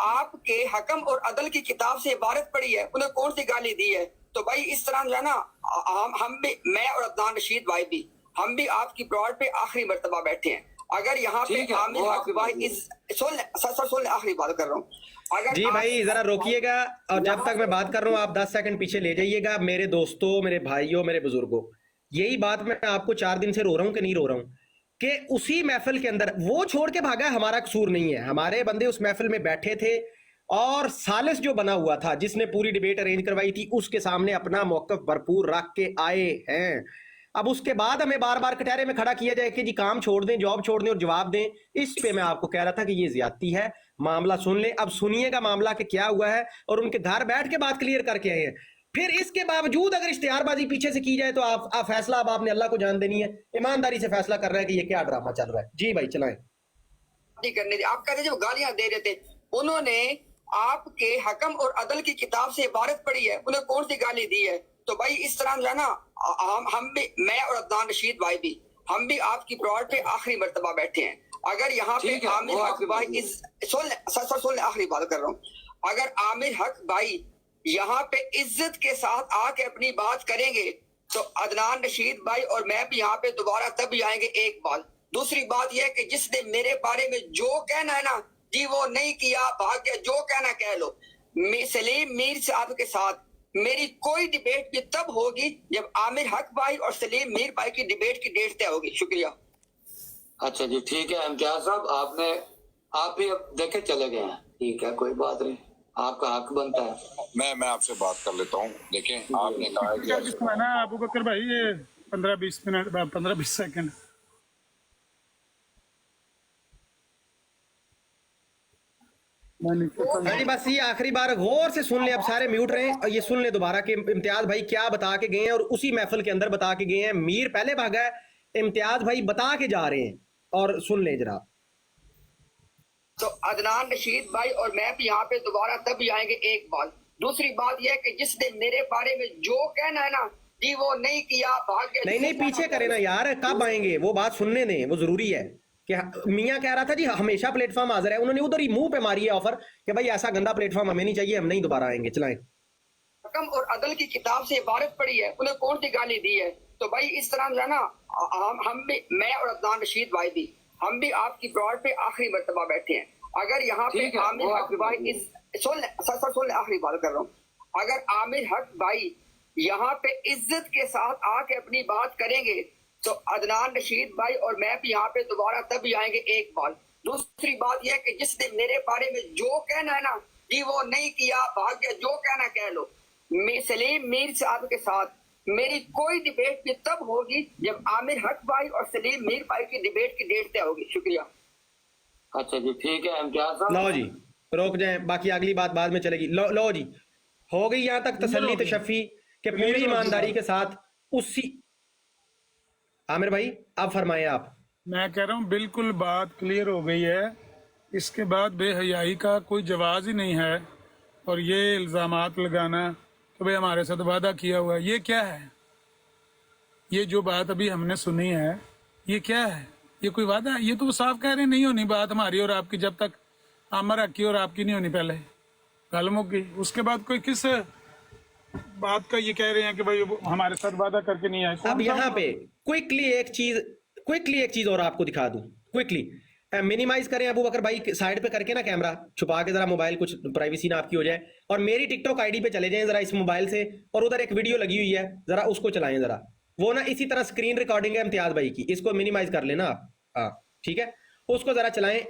आपके हकम और अदल की किताब से इबारत पढ़ी है, उन्हें कौन सी गाली दी है? तो भाई इस तरह जो है ना, हम भी, मैं और अदनान रशीद भाई भी, हम भी आपकी ब्रॉड पे आखिरी मर्तबा बैठे हैं। अगर यहाँ पे आमिर हक भाई सुन आखिरी बात कर रहा हूँ। अगर जी भाई जरा रोकिएगा, और जब तक मैं बात कर रहा हूँ आप 10 सेकंड पीछे ले जाइएगा। मेरे दोस्तों, मेरे भाइयों, मेरे बुजुर्गों, यही बात मैं आपको 4 दिन से रो रहा हूँ कि नहीं रो रहा हूँ कि उसी महफिल के अंदर वो छोड़ के भागा, हमारा कसूर नहीं है। हमारे बंदे उस महफिल में बैठे थे और सालिस जो बना हुआ था, जिसने पूरी डिबेट अरेंज करवाई थी, उसके सामने अपना मौकफ भरपूर रख के आए हैं। अब उसके बाद हमें बार बार कटहरे में खड़ा किया जाए कि जी काम छोड़ दें, जॉब छोड़ दें और जवाब दें। इस पे मैं आपको कह रहा था कि ये ज्यादती है। मामला सुन ले, अब सुनिएगा मामला कि क्या हुआ है, और उनके घर बैठ के बात क्लियर करके आए हैं। फिर इसके बावजूद अगर इश्तिहारबाजी पीछे से की जाए तो आप फैसला अब आपने अल्लाह को जान देनी है, ईमानदारी से फैसला कर रहा है कि ये क्या ड्रामा चल रहा है। जी भाई चलाएं। करने आप कहते जब गालियां दे रहे थे, उन्होंने आपके हकम और अदल की किताब से इबारत पढ़ी है, उन्हें कौन सी गाली दी है? तो भाई इस तरह जो है ना, हम भी, मैं और अदनान रशीद भाई भी, हम भी आपकी ब्रॉड पे आखिरी मर्तबा बैठे हैं। अगर यहाँ पे आमिर हक भाई सुन आखिरी बात कर रहा हूँ, अगर आमिर हक भाई यहाँ पे इज्जत के साथ आके अपनी बात करेंगे तो अदनान रशीद भाई और मैं भी यहाँ पे दोबारा तभी आएंगे। एक बात, दूसरी बात यह कि जिसने मेरे बारे में जो कहना है ना जी, वो नहीं किया, भाग गया, जो कहना कह लो। सलीम मीर साहब के साथ मेरी कोई डिबेट भी तब होगी जब आमिर हक भाई और सलीम मीर भाई की डिबेट की डेट तय होगी। शुक्रिया। अच्छा जी, ठीक है इम्तियाज साहब, आप भी अब देखे चले गए हैं, ठीक है, कोई बात नहीं, आपका हक बनता है। मैं आपसे बात कर लेता हूँ। देखें, आपने कहा कि ना अबू बकर भाई ये 15-20 मिनट 15-20 सेकंड जी बस ये आखिरी बार गौर से सुन ले, अब सारे म्यूट रहे और ये सुन ले दोबारा कि इम्तियाज भाई क्या बता के गए हैं, और उसी महफिल के अंदर बता के गए हैं। मीर पहले भागा है, इम्तियाज भाई बता के जा रहे हैं, और सुन ले जरा। तो अदनान रशीद भाई और मैं भी यहाँ पे दोबारा तभी आएंगे। एक बात, दूसरी बात यह है कि जिसने मेरे बारे में जो कहना है ना जी वो नहीं किया, भाग गया। नहीं पीछे करे ना यार, कब आएंगे वो बात सुनने दें, वो जरूरी है कि मियां कह रहा था जी हमेशा प्लेटफॉर्म हाजिर है, उन्होंने उधर ही मुंह पे मारी है ऑफर कि भाई ऐसा गंदा प्लेटफॉर्म हमें नहीं चाहिए, हम नहीं दोबारा आएंगे। चलाएं। हकम और अदल की किताब से इबारत पड़ी है, उन्हें कौन सी गाली दी है? तो भाई इस तरह जो है ना, हम भी, मैं और अदनान रशीद भाई भी, हम भी आपकी प्लॉट पे आखिरी मर्तबा बैठे हैं। अगर यहाँ पे आमिर हक भाई सुन आखिरी बात कर रहा हूँ, अगर आमिर हक भाई यहाँ पे इज्जत के साथ आके अपनी बात करेंगे तो अदनान रशीद भाई और मैं भी यहाँ पे दोबारा तभी आएंगे। एक बात। दूसरी बात यह कि जिसने मेरे बारे में जो कहना है ना जी वो नहीं किया, भाग गया, जो कहना कह लो। सलीम मीर साहब के साथ मेरी कोई डिबेट भी तब होगी जब आमिर हक भाई और सलीम मीर भाई की डिबेट की डेट तय होगी। शुक्रिया। अच्छा जी ठीक है इम्तियाज साहब। लो जी रोक जाए, बाकी अगली बात बाद में चलेगी। लो जी हो गई यहाँ तक तसल्ली तशफ़ी के पूरी ईमानदारी के साथ उसी। आमिर भाई अब फरमाए आप। मैं कह रहा हूँ बिल्कुल बात क्लियर हो गई है, इसके बाद बेहयाई का कोई जवाब ही नहीं है। और ये इल्ज़ामात लगाना कि भाई हमारे साथ वादा किया हुआ है, ये क्या है? ये जो बात अभी हमने सुनी है ये क्या है? ये कोई वादा है? ये तो साफ कह रहे हैं नहीं होनी बात हमारी और आपकी, जब तक आमर हक की और आपकी नहीं होनी पहले गल मुक गई। उसके बाद कोई किस बात का ये कह रहे हैं कि भाई हमारे साथ वादा करके नहीं आए। अब यहाँ पे क्विकली एक चीज और आपको दिखा दूं, क्विकली मिनिमाइज करें अबू बकर भाई, साइड पे करके ना कैमरा छुपा के, जरा मोबाइल कुछ प्राइवेसी ना आपकी हो जाए, और मेरी टिकटॉक आईडी पे चले जाएं जरा इस मोबाइल से, और उधर एक वीडियो लगी हुई है जरा उसको चलाएं जरा, वो ना इसी तरह स्क्रीन रिकॉर्डिंग है इम्तियाज भाई की, इसको मिनिमाइज कर लेना आप। हाँ ठीक है, उसको जरा चलाएं,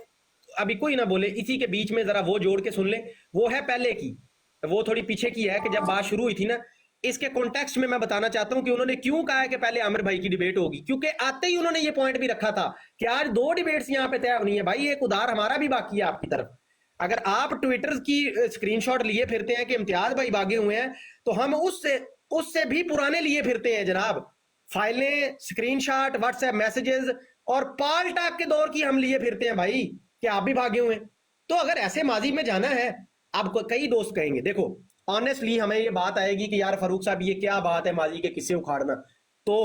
अभी कोई ना बोले, इसी के बीच में जरा वो जोड़ के सुन ले। वो है पहले की, वो थोड़ी पीछे की है कि जब बात शुरू हुई थी ना, इसके कॉन्टेक्स्ट में मैं बताना चाहता हूं कि उन्होंने क्यों कहा है कि पहले आमिर भाई की डिबेट होगी, क्योंकि आते ही उन्होंने ये पॉइंट भी रखा था कि आज 2 डिबेट्स यहां पे तय होनी है। भाई एक उधार हमारा भी बाकी है आपकी तरफ। अगर आप ट्विटर की स्क्रीनशॉट लिए फिरते हैं कि इम्तियाज भाई भागे हुए हैं, तो हम उससे भी पुराने लिए फिरते हैं जनाब, फाइलें, स्क्रीनशॉट, व्हाट्सएप मैसेजेस और पाल टाक के दौर की हम लिए फिरते हैं भाई कि आप भी भागे हुए हैं। तो अगर ऐसे माजी में जाना है, आपको कई दोस्त कहेंगे, देखो ऑनेस्टली हमें ये बात आएगी कि यार फारूक साहब ये क्या बात है माजी के किस्से उखाड़ना। तो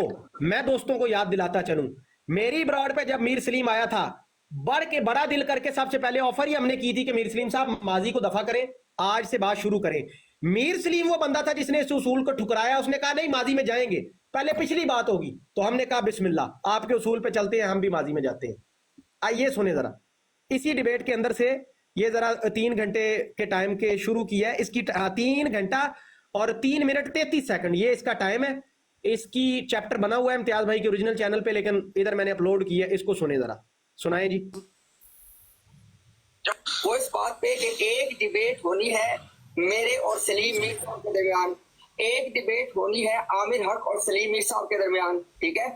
मैं दोस्तों को याद दिलाता चलूं, मेरी ब्रॉड पे जब मीर सलीम आया था, बढ़ के बड़ा दिल करके सबसे पहले ऑफर ही हमने की थी कि मीर सलीम साहब माजी को दफा करें, आज से बात शुरू करें। मीर सलीम वो बंदा था जिसने इस उसूल को ठुकराया, उसने कहा नहीं माजी में जाएंगे, पहले पिछली बात होगी। तो हमने कहा बिस्मिल्लाह आपके उसूल पे चलते हैं, हम भी माजी में जाते हैं। आइए सुने जरा इसी डिबेट के अंदर से, ये जरा 3 घंटे के टाइम के शुरू किया है, इसकी 3 घंटा और 3 मिनट 33 सेकंड ये इसका टाइम है। इसकी चैप्टर बना हुआ है इम्तियाज भाई के ओरिजिनल चैनल पे, लेकिन इधर मैंने अपलोड किया है, इसको सुने जरा, सुनाए जी। वो इस बात पे कि एक डिबेट होनी है मेरे और सलीम मीर साहब के दरमियान, एक डिबेट होनी है आमिर हक और सलीम मीर साहब के दरमियान, ठीक है।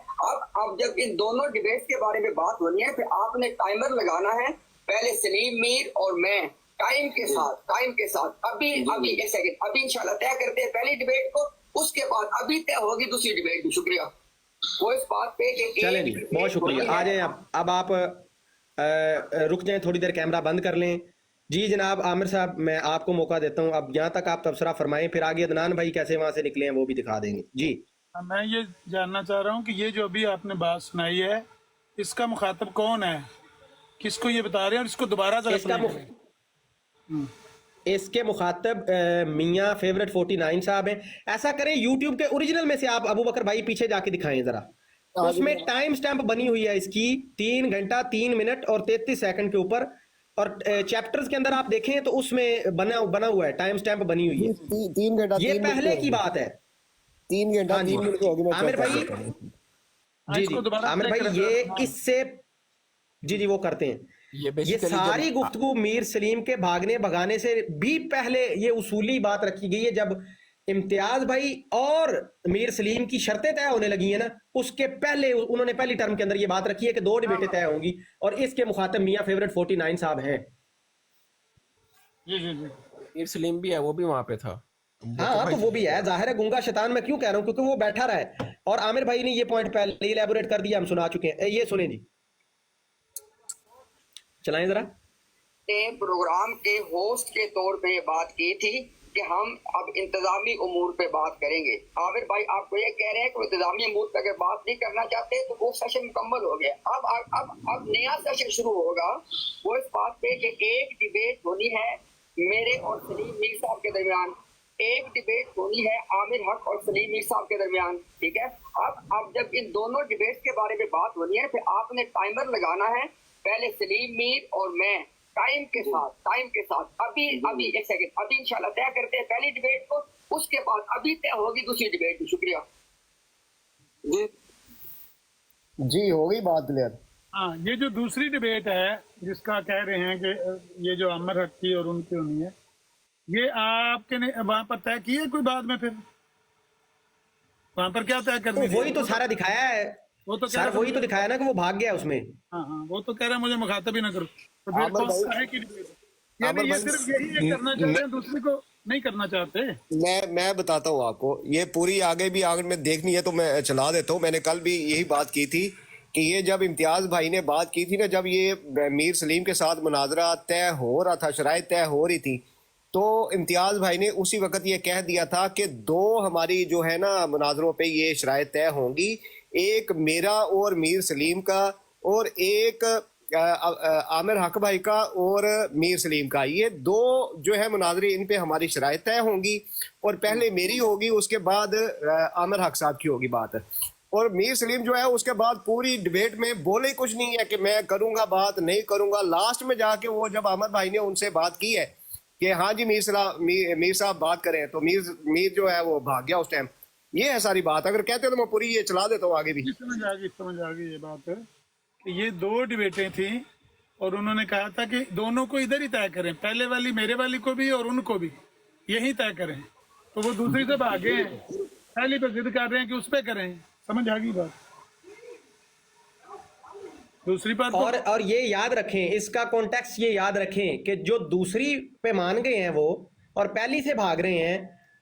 अब जब इन दोनों डिबेट के बारे में बात होनी है, फिर आपने टाइमर लगाना है, पहले सलीम मीर और मैं टाइम के साथ अभी एक सेकंड, अभी इंशाल्लाह तय करते हैं पहली डिबेट को, उसके बाद अभी तय होगी दूसरी डिबेट भी। शुक्रिया। वो इस बात पे चलें जी, बहुत शुक्रिया। आ जाए अब आप रुक जाएं थोड़ी देर, कैमरा बंद कर लें। जी जनाब आमिर साहब मैं आपको मौका देता हूं, अब यहाँ तक आप तबसरा फरमाएं, फिर आगे अदनान भाई कैसे वहां से निकले हैं वो भी दिखा देंगे जी। मैं ये जानना चाह रहा हूँ कि ये जो अभी आपने बात सुनाई है, इसका मुखातब कौन है, किसको ये बता रहे हैं, और इसको दोबारा इसके मुखातब मियाँ फेवरेट 49 साहब हैं। ऐसा करें यूट्यूब के ओरिजिनल में से आप अबू बकर भाई पीछे जाके दिखाएं जरा, उसमें टाइम स्टैंप बनी हुई है इसकी 3 घंटा 3 मिनट और 33 सेकंड के ऊपर, और चैप्टर्स के अंदर आप देखें तो उसमें बना हुआ है, टाइम स्टैंप बनी हुई है। 3 घंटा ये पहले की बात है, 3 घंटा 3 मिनट होगी। आमिर भाई जी, आमिर भाई ये इससे जी वो करते हैं। ये सारी गुफ्तगू मीर सलीम के भागने भगाने से भी पहले ये उसूली बात रखी गई है, जब इम्तियाज भाई और मीर सलीम की शर्तें तय होने लगी है ना, उसके पहले उन्होंने पहली टर्म के अंदर ये बात रखी है कि 2 डिबेटें तय होंगी, और इसके मुखातिब मियाँ फेवरेट 49 साहब हैं। मीर सलीम भी है, वो भी वहां पे था। हाँ तो वो भी है, जाहिर है गुंगा शैतान मैं क्यों कह रहा हूँ, क्योंकि वो बैठा रहा है, और आमिर भाई ने ये पॉइंट पहले इलैबोरेट कर दिया, हम सुना चुके हैं। ये सुने जी, चलाएं जरा। प्रोग्राम के होस्ट के तौर पे बात की थी कि हम अब इंतजामी उमूर पे बात करेंगे। आमिर भाई आपको ये कह रहे हैं कि इंतजामी उमूर पे अगर बात नहीं करना चाहते तो वो सेशन मुकम्मल हो गया। अब नया सेशन शुरू होगा, वो इस बात पे कि एक डिबेट होनी है मेरे और सलीम मीर साहब के दरमियान, एक डिबेट होनी है आमिर हक और सलीम मीर साहब के दरमियान, ठीक है। अब जब इन दोनों डिबेट्स के बारे में बात होनी है, फिर आपने टाइमर लगाना है, पहले सलीम मीर और मैं टाइम के साथ अभी एक सेकंड, अभी इंशाल्लाह तय करते हैं पहली डिबेट को, उसके बाद अभी तय होगी दूसरी डिबेट। शुक्रिया जी, हो गई बात क्लियर। हाँ, ये जो दूसरी डिबेट है जिसका कह रहे हैं कि ये जो अमर हक की और उनकी होनी है, ये आपके ने वहां पर तय की है कोई बाद में? फिर वहां पर क्या तय करनी? वही तो सारा दिखाया है, वो तो सर वही तो दिखाया ना कि वो भाग गया उसमें। हाँ, वो तो कह रहा है मुझे मुखातब ही ना करो। तो फिर कौन सा है कि यानी ये सिर्फ यही करना चाहते हैं, दूसरे को नहीं करना चाहते। मैं बताता हूँ आपको, ये पूरी आगे में देखनी है तो मैं चला देता हूँ। मैंने कल भी यही बात की थी कि ये जब इम्तियाज भाई ने बात की थी ना, जब ये मीर सलीम के साथ मुनाजरा तय हो रहा था, शराइत तय हो रही थी, तो इम्तियाज भाई ने उसी वक्त ये कह दिया था कि दो हमारी जो है ना मुनाजरों पे ये शराइत तय होंगी, एक मेरा और मीर सलीम का, और एक आमिर हक भाई का और मीर सलीम का। ये दो जो है मुनाजरे, इन पे हमारी शराइत तय होंगी, और पहले मेरी होगी, उसके बाद आमिर हक साहब की होगी बात, और मीर सलीम जो है उसके बाद पूरी डिबेट में बोले कुछ नहीं है कि मैं करूंगा बात, नहीं करूंगा। लास्ट में जाके वो जब अहमद भाई ने उनसे बात की है कि हाँ जी मीर साहब बात करें, तो मीर जो है वो भाग गया उस टाइम। ये है सारी बात। अगर कहते तो मैं पूरी ये चला देता हूँ आगे भी। समझ आ गई ये बात है कि ये दो डिबेटें थी और उन्होंने कहा था कि दोनों को इधर ही तय करें, पहले वाली मेरे वाली को भी और उनको भी यही तय करें। तो वो दूसरी से भागे हैं, पहली पे जिद कर रहे हैं कि उस पे करें। समझ आ गई बात? दूसरी बात और ये याद रखें, इसका कॉन्टेक्स्ट ये याद रखें कि जो दूसरी पे मान गए हैं वो और पहली से भाग रहे हैं,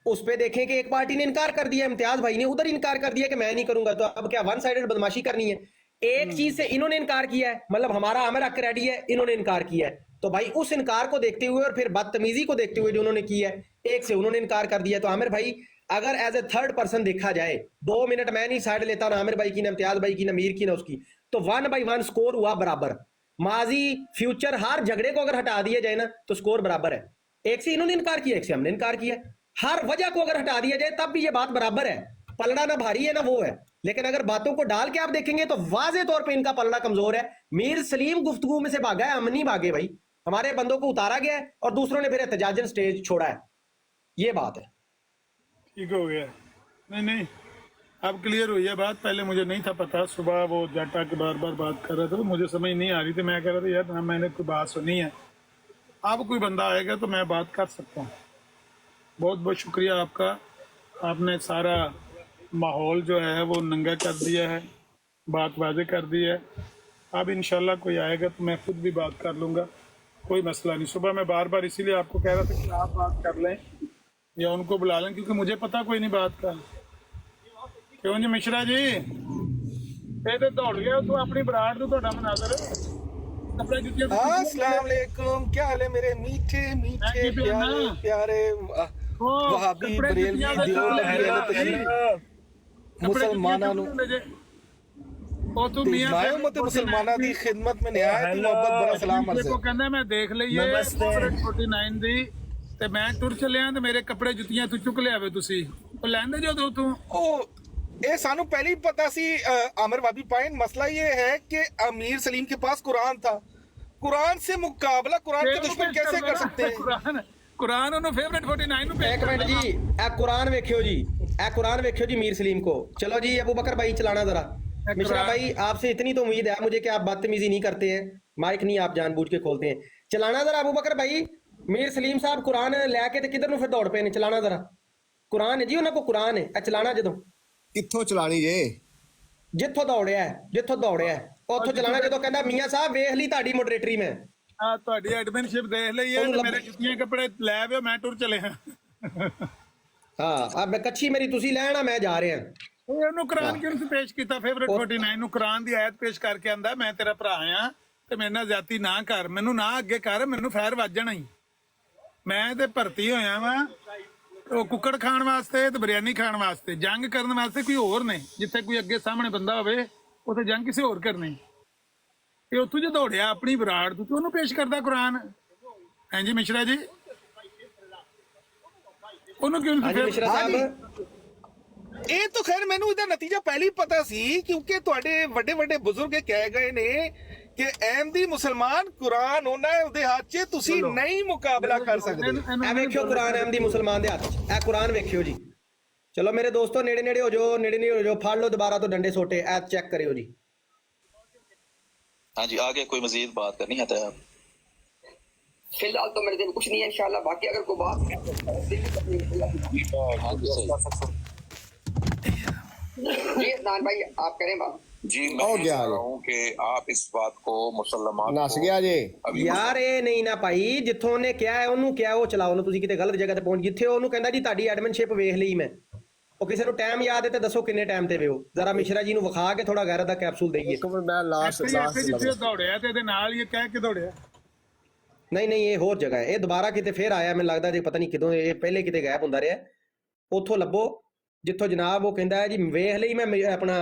उस पे देखें कि एक पार्टी ने इनकार कर दिया, इम्तियाज भाई ने उधर इनकार कर दिया कि मैं नहीं करूंगा। तो अब क्या वन साइडेड बदमाशी करनी है? एक चीज से इन्होंने इनकार किया है, मतलब हमारा आमिर हक रेडी है, इन्होंने इनकार किया है, तो भाई उस इनकार को देखते हुए और फिर बदतमीजी को देखते हुए जो उन्होंने की है, एक से उन्होंने इनकार कर दिया। तो आमिर भाई अगर एज ए थर्ड पर्सन देखा जाए, 2 मिनट मैं नहीं साइड लेता ना आमिर भाई की, ना इम्तियाज भाई की, ना मीर की, ना उसकी, तो 1/1 स्कोर हुआ बराबर। माजी फ्यूचर हर झगड़े को अगर हटा दिया जाए ना तो स्कोर बराबर है। एक से इन्होंने इनकार किया, एक से हमने इनकार किया। हर वजह को अगर हटा दिया जाए तब भी ये बात बराबर है। पलड़ा ना भारी है ना वो है, लेकिन अगर बातों को डाल के आप देखेंगे तो वाजे तौर पे इनका पलड़ा कमजोर है। मीर सलीम गुफ्तगू में से भागा है, हम नहीं भागे भाई। हमारे बंदों को उतारा गया है और दूसरों ने फिर एहतजाजन स्टेज छोड़ा है। ये बात है। ठीक हो गया? नहीं अब क्लियर हुई है बात। पहले मुझे नहीं था पता, सुबह वो जाटा के बार बात कर रहा था तो मुझे समझ नहीं आ रही थी। मैं कह रहा था यार मैंने कोई बात सुनी है, अब कोई बंदा आएगा तो मैं बात कर सकता हूँ। बहुत बहुत शुक्रिया आपका, आपने सारा माहौल जो है वो नंगा कर दिया है, बात वाजे कर दी है। अब इंशाल्लाह कोई आएगा तो मैं खुद भी बात कर लूँगा, कोई मसला नहीं। सुबह मैं बार इसीलिए आपको कह रहा था कि आप बात कर लें या उनको बुला लें, क्योंकि मुझे पता कोई नहीं बात का। क्यों जी मिश्रा जी, ये तो दौड़ गया तू अपनी बरात तो ਤੁਹਾਡਾ ਮਨਾਜ਼ਰ कपड़े जुतियां। अस्सलाम वालेकुम, क्या हाल है मेरे मीठे मीठे प्यारे प्यारे वहाबी बरेलवी दिलों मुसलमानों ਨੂੰ ਉਹ ਤੂੰ ਮੀਆਂ ਉਮਤ ਮੁਸਲਮਾਨਾਂ ਦੀ ਖਿਦਮਤ में ਨਿਹਾਇਤ ਮੁਹੱਬਤ ਬੜਾ ਸਲਾਮ ਅਰਜ਼ ਹੈ। ਕਹਿੰਦਾ ਮੈਂ ਦੇਖ ਲਈ ਹੈ 49 ਦੀ ਤੇ ਮੈਂ ਟੁਰ ਚੱਲਿਆ ਤੇ ਮੇਰੇ ਕੱਪੜੇ ਜੁੱਤੀਆਂ ਤੂੰ ਚੁੱਕ ਲਿਆਵੇ। ਤੁਸੀਂ ਉਹ ਲੈਂਦੇ ਜਦੋਂ ਤੂੰ ਉਹ ये सानू पहले ही पता सी आमिर वाबी पॉइंट। मसला ये है कि अमीर सलीम के पास कुरान था, कुरान से मुकाबला कुरान के दुश्मन कैसे कर सकते हैं? कुरान उन्होंने फेवरेट 49 ਨੂੰ एक मिनट जी, ए कुरान वेखियो जी, ए कुरान वेखियो जी मीर सलीम को। चलो जी अबू बकर भाई चलाना जरा। मिश्रा भाई आपसे इतनी तो उम्मीद है मुझे कि आप बदतमीजी नहीं करते हैं, माइक नहीं आप जानबूझ के खोलते हैं। चलाना जरा अबू बकर भाई। मीर सलीम साहब कुरान लैके ते किधर नु फिर दौड़ पे ने? चलाना जरा। कुरान है जी उन्होंने को, कुरान है। ए चलाना जदों ਕਿੱਥੋਂ ਚਲਾਣੀ ਜੇ? ਜਿੱਥੋਂ ਦੌੜਿਆ ਉੱਥੋਂ ਚਲਾਣਾ। ਜਦੋਂ ਕਹਿੰਦਾ ਮੀਆਂ ਸਾਹਿਬ ਵੇਖ ਲਈ ਤੁਹਾਡੀ ਮੋਡਰੇਟਰੀ ਮੈਂ ਆ ਤੁਹਾਡੀ ਐਡਮਿਨਸ਼ਿਪ ਦੇਖ ਲਈ ਹੈ ਤੇ ਮੇਰੇ ਜੁੱਤੀਆਂ ਕੱਪੜੇ ਲੈ ਆਇਓ, ਮੈਂ ਟੁਰ ਚੱਲਿਆ। ਹਾਂ ਮੈਂ ਕੱਚੀ ਮੇਰੀ ਤੁਸੀਂ ਲੈਣਾ, ਮੈਂ ਜਾ ਰਿਹਾ। ਉਹਨੂੰ ਕੁਰਾਨ ਕਿਉਂ ਨਹੀਂ ਪੇਸ਼ ਕੀਤਾ? ਫੇਵਰਿਟ 49 ਨੂੰ ਕੁਰਾਨ ਦੀ ਆਇਤ ਪੇਸ਼ ਕਰਕੇ ਆਂਦਾ ਮੈਂ ਤੇਰਾ ਭਰਾ ਆ ਤੇ ਮੇਰੇ ਨਾਲ ਜ਼ਿਆਦਤੀ ਨਾ ਕਰ, ਮੈਨੂੰ ਨਾ ਅੱਗੇ ਕਰ, ਮੈਨੂੰ ਫੈਰ ਵੱਜ ਜਾਣਾ ਹੀ। ਮੈਂ ਤੇ ਭਰਤੀ ਹੋਇਆ ਵਾਂ ਉਹ ਕੁੱਕੜ ਖਾਣ ਵਾਸਤੇ ਤੇ ਬਿਰਿਆਨੀ ਖਾਣ ਵਾਸਤੇ, ਜੰਗ ਕਰਨ ਵਾਸਤੇ ਕੋਈ ਹੋਰ ਨਹੀਂ। ਜਿੱਥੇ ਕੋਈ ਅੱਗੇ ਸਾਹਮਣੇ ਬੰਦਾ ਹੋਵੇ ਉੱਥੇ ਜੰਗ ਕਿਸੇ ਹੋਰ ਕਰਨੀ। ਇਹ ਉੱਥੋਂ ਜੇ ਦੌੜਿਆ ਆਪਣੀ ਵਿਰਾੜ ਤੋਂ, ਉਹਨੂੰ ਪੇਸ਼ ਕਰਦਾ ਕੁਰਾਨ। ਹਾਂਜੀ ਮਿਸ਼ਰਾ ਜੀ, ਉਹਨੂੰ ਕਿਉਂ ਮਿਸ਼ਰਾ ਸਾਹਿਬ ਇਹ ਤਾਂ ਖੈਰ ਮੈਨੂੰ ਇਹਦਾ ਨਤੀਜਾ ਪਹਿਲਾਂ ਹੀ ਪਤਾ ਸੀ, ਕਿਉਂਕਿ ਤੁਹਾਡੇ ਵੱਡੇ ਵੱਡੇ ਬਜ਼ੁਰਗ ਕਹਿ ਗਏ ਨੇ ਕਿ ਅਹਿਮਦੀ ਮੁਸਲਮਾਨ ਕੁਰਾਨ ਉਹਨਾਂ ਉਹਦੇ ਹੱਥ 'ਚ, ਤੁਸੀਂ ਨਹੀਂ ਮੁਕਾਬਲਾ ਕਰ ਸਕਦੇ। ਇਹ ਵੇਖਿਓ ਕੁਰਾਨ ਅਹਿਮਦੀ ਮੁਸਲਮਾਨ ਦੇ ਹੱਥ 'ਚ, ਇਹ ਕੁਰਾਨ ਵੇਖਿਓ ਜੀ। ਚਲੋ ਮੇਰੇ ਦੋਸਤੋ ਨੇੜੇ ਨੇੜੇ ਹੋ ਜਾਓ, ਨੇੜੇ ਨੇੜੇ ਹੋ ਜਾਓ, ਫੜ ਲਓ ਦੁਬਾਰਾ ਤੋਂ ਡੰਡੇ ਸੋਟੇ, ਇਹ ਚੈੱਕ ਕਰਿਓ ਜੀ। हाँ जी, आगे कोई मजीद बात करनी है तो आप फिलहाल तो मेरे दिन कुछ नहीं है, इंशाल्लाह बाकी अगर कोई बात है जी अदनान भाई आप करें बात। जी मैं कह रहा हूं कि आप इस बात को मुसलमान नस गया जी ਯਾਰ ਇਹ ਨਹੀਂ ਨਾ ਭਾਈ, ਜਿੱਥੋਂ ਉਹਨੇ ਕਿਹਾ ਹੈ ਉਹਨੂੰ ਕਿਹਾ ਉਹ ਚਲਾਓ ਨੂੰ। ਤੁਸੀਂ ਕਿਤੇ ਗਲਤ ਜਗ੍ਹਾ ਤੇ ਪਹੁੰਚ, ਜਿੱਥੇ ਉਹਨੂੰ ਕਹਿੰਦਾ ਜੀ ਤੁਹਾਡੀ ਐਡਮਿਨਸ਼ਿਪ ਵੇਖ ਲਈ ਮੈਂ, ਉਹ ਕਿਸੇ ਨੂੰ ਟਾਈਮ ਯਾਦ ਹੈ ਤੇ ਦੱਸੋ ਕਿੰਨੇ ਟਾਈਮ ਤੇ ਵੇਓ। ਜ਼ਰਾ ਮਿਸ਼ਰਾ ਜੀ ਨੂੰ ਵਿਖਾ ਕੇ ਥੋੜਾ ਗੈਰਤ ਦਾ ਕੈਪਸੂਲ ਦਈਏ। मैं लास्ट ਜਿੱਥੇ ਦੌੜਿਆ ਤੇ ਇਹਦੇ ਨਾਲ ਹੀ ਕਹਿ ਕੇ ਦੌੜਿਆ। ਨਹੀਂ ਨਹੀਂ ਇਹ ਹੋਰ ਜਗ੍ਹਾ ਹੈ, ਇਹ ਦੁਬਾਰਾ ਕਿਤੇ ਫੇਰ ਆਇਆ ਮੈਨੂੰ ਲੱਗਦਾ ਜੀ, ਪਤਾ ਨਹੀਂ ਕਿਦੋਂ ਇਹ ਪਹਿਲੇ ਕਿਤੇ ਗਾਇਬ ਹੁੰਦਾ ਰਿਹਾ। ਉੱਥੋਂ ਲੱਭੋ ਜਿੱਥੋਂ ਜਨਾਬ ਉਹ ਕਹਿੰਦਾ ਹੈ ਜੀ ਵੇਖ ਲਈ ਮੈਂ ਆਪਣਾ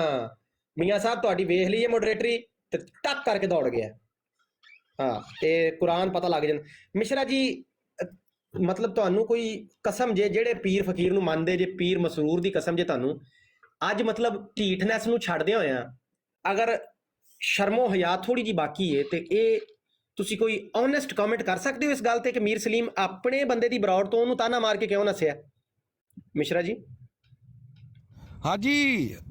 ਮੀਆਂ ਸਾਹਿਬ ਤੁਹਾਡੀ ਵੇਖ ਲਈ ਹੈ ਮੋਡਰੇਟਰੀ, ਤੇ ਟੱਕ ਕਰਕੇ ਦੌੜ ਗਿਆ। ਹਾਂ ਤੇ ਕੁਰਾਨ ਪਤਾ ਲੱਗ ਜਾਂਦਾ। ਮਿਸ਼ਰਾ ਜੀ ਮਤਲਬ ਤੁਹਾਨੂੰ ਕੋਈ ਕਸਮ ਜੇ ਜਿਹੜੇ ਪੀਰ ਫਕੀਰ ਨੂੰ ਮੰਨਦੇ ਜੇ, ਪੀਰ ਮਸਰੂਰ ਦੀ ਕਸਮ ਜੇ ਤੁਹਾਨੂੰ ਅੱਜ ਮਤਲਬ ਢੀਠਨੈਸ ਨੂੰ ਛੱਡਦੇ ਹੋਇਆ ਅਗਰ ਸ਼ਰਮੋ ਹਯਾ ਥੋੜੀ ਜੀ ਬਾਕੀ ਹੈ, ਤੇ ਇਹ ਤੁਸੀਂ ਕੋਈ ਓਨੈਸਟ ਕਮੈਂਟ ਕਰ ਸਕਦੇ ਹੋ ਇਸ ਗੱਲ ਤੇ ਕਿ ਮੀਰ ਸਲੀਮ ਆਪਣੇ ਬੰਦੇ ਦੀ ਬਰੌੜ ਤੋਂ ਉਹਨੂੰ ਤਾਨਾ ਮਾਰ ਕੇ ਕਿਉਂ ਨਸਿਆ? ਮਿਸ਼ਰਾ ਜੀ हाँ जी,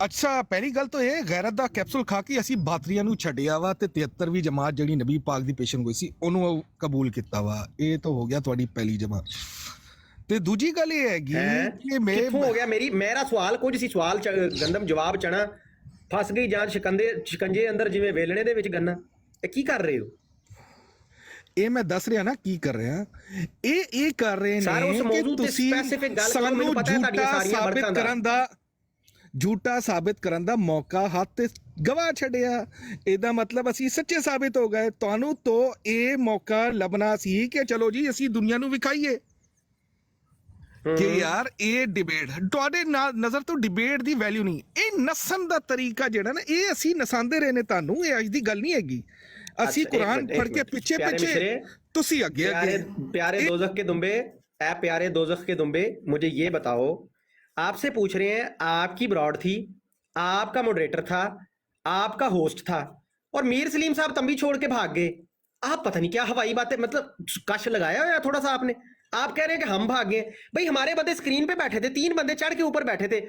अच्छा पहली गल तो ये गैरत दा कैप्सूल खा के ਅਸੀਂ ਬਾਤਰੀਆਂ ਨੂੰ ਛੱਡਿਆ ਵਾ ਤੇ 73ਵੀਂ ਜਮਾਤ ਜਿਹੜੀ ਨਬੀ ਪਾਕ ਦੀ ਪੇਸ਼ਨ ਹੋਈ ਸੀ ਉਹਨੂੰ ਕਬੂਲ ਕੀਤਾ ਵਾ। ਇਹ ਤਾਂ ਹੋ ਗਿਆ ਤੁਹਾਡੀ ਪਹਿਲੀ ਜਮਾਤ। ਤੇ ਦੂਜੀ ਗੱਲ ਇਹ ਹੈਗੀ ਕਿ ਮੈਂ ਕਿੱਥੋਂ ਹੋ ਗਿਆ ਮੇਰਾ ਸਵਾਲ ਕੁਝ ਸੀ, ਸਵਾਲ ਗੰਦਮ ਜਵਾਬ ਚਣਾ ਫਸ ਗਈ ਜਾਂ ਸ਼ਿਕੰਜੇ ਅੰਦਰ ਜਿਵੇਂ ਵੇਲਣੇ ਦੇ ਵਿੱਚ ਗੰਨਾ। ਇਹ ਕੀ ਕਰ ਰਹੇ ਹੋ? ਇਹ ਮੈਂ ਦੱਸ ਰਿਹਾ ਨਾ ਕੀ ਕਰ ਰਿਹਾ। ਇਹ ਕਰ ਰਹੇ ਨੇ ਕਿ ਤੁਸੀਂ ਸਾਨੂੰ ਝੂਠਾ ਸਾਬਿਤ ਕਰਨ ਦਾ ਮੌਕਾ ਹੱਥ ਤੇ ਗਵਾ ਛੱਡਿਆ। ਇਹਦਾ ਮਤਲਬ ਅਸੀਂ ਸੱਚੇ ਸਾਬਿਤ ਹੋ ਗਏ। ਤੁਹਾਨੂੰ ਤੋਂ ਇਹ ਮੌਕਾ ਲੱਭਣਾ ਸੀ ਕਿ ਚਲੋ ਜੀ ਅਸੀਂ ਦੁਨੀਆ ਨੂੰ ਵਿਖਾਈਏ ਕਿ ਯਾਰ ਇਹ ਡਿਬੇਟ ਤੁਹਾਡੇ ਨਜ਼ਰ ਤੋਂ ਡਿਬੇਟ ਦੀ ਵੈਲਿਊ ਨਹੀਂ। ਇਹ ਨਸਣ ਦਾ ਤਰੀਕਾ ਜਿਹੜਾ ਨਾ, ਇਹ ਅਸੀਂ ਨਸਾਂਦੇ ਰਹੇ ਨੇ ਤੁਹਾਨੂੰ। ਇਹ ਅੱਜ ਦੀ ਗੱਲ ਨਹੀਂ ਹੈਗੀ। ਅਸੀਂ ਕੁਰਾਨ ਪੜ੍ਹ ਕੇ ਪਿੱਛੇ ਪਿੱਛੇ, ਤੁਸੀਂ ਅੱਗੇ ਅੱਗੇ। प्यारे दोज़ख के दुम्बे, ऐ प्यारे दोज़ख के दुम्बे, मुझे ये बताओ, आपसे पूछ रहे हैं, आपकी ब्रॉड थी, आपका मॉडरेटर था, आपका होस्ट था, और मीर सलीम साहब तंबी छोड़ के भाग गए। आप पता नहीं क्या हवाई बातें, मतलब कश लगाया हो या थोड़ा सा आपने। आप कह रहे हैं कि हम भाग गए। भाई हमारे बंदे स्क्रीन पे बैठे थे, 3 बंदे चढ़ के ऊपर बैठे थे,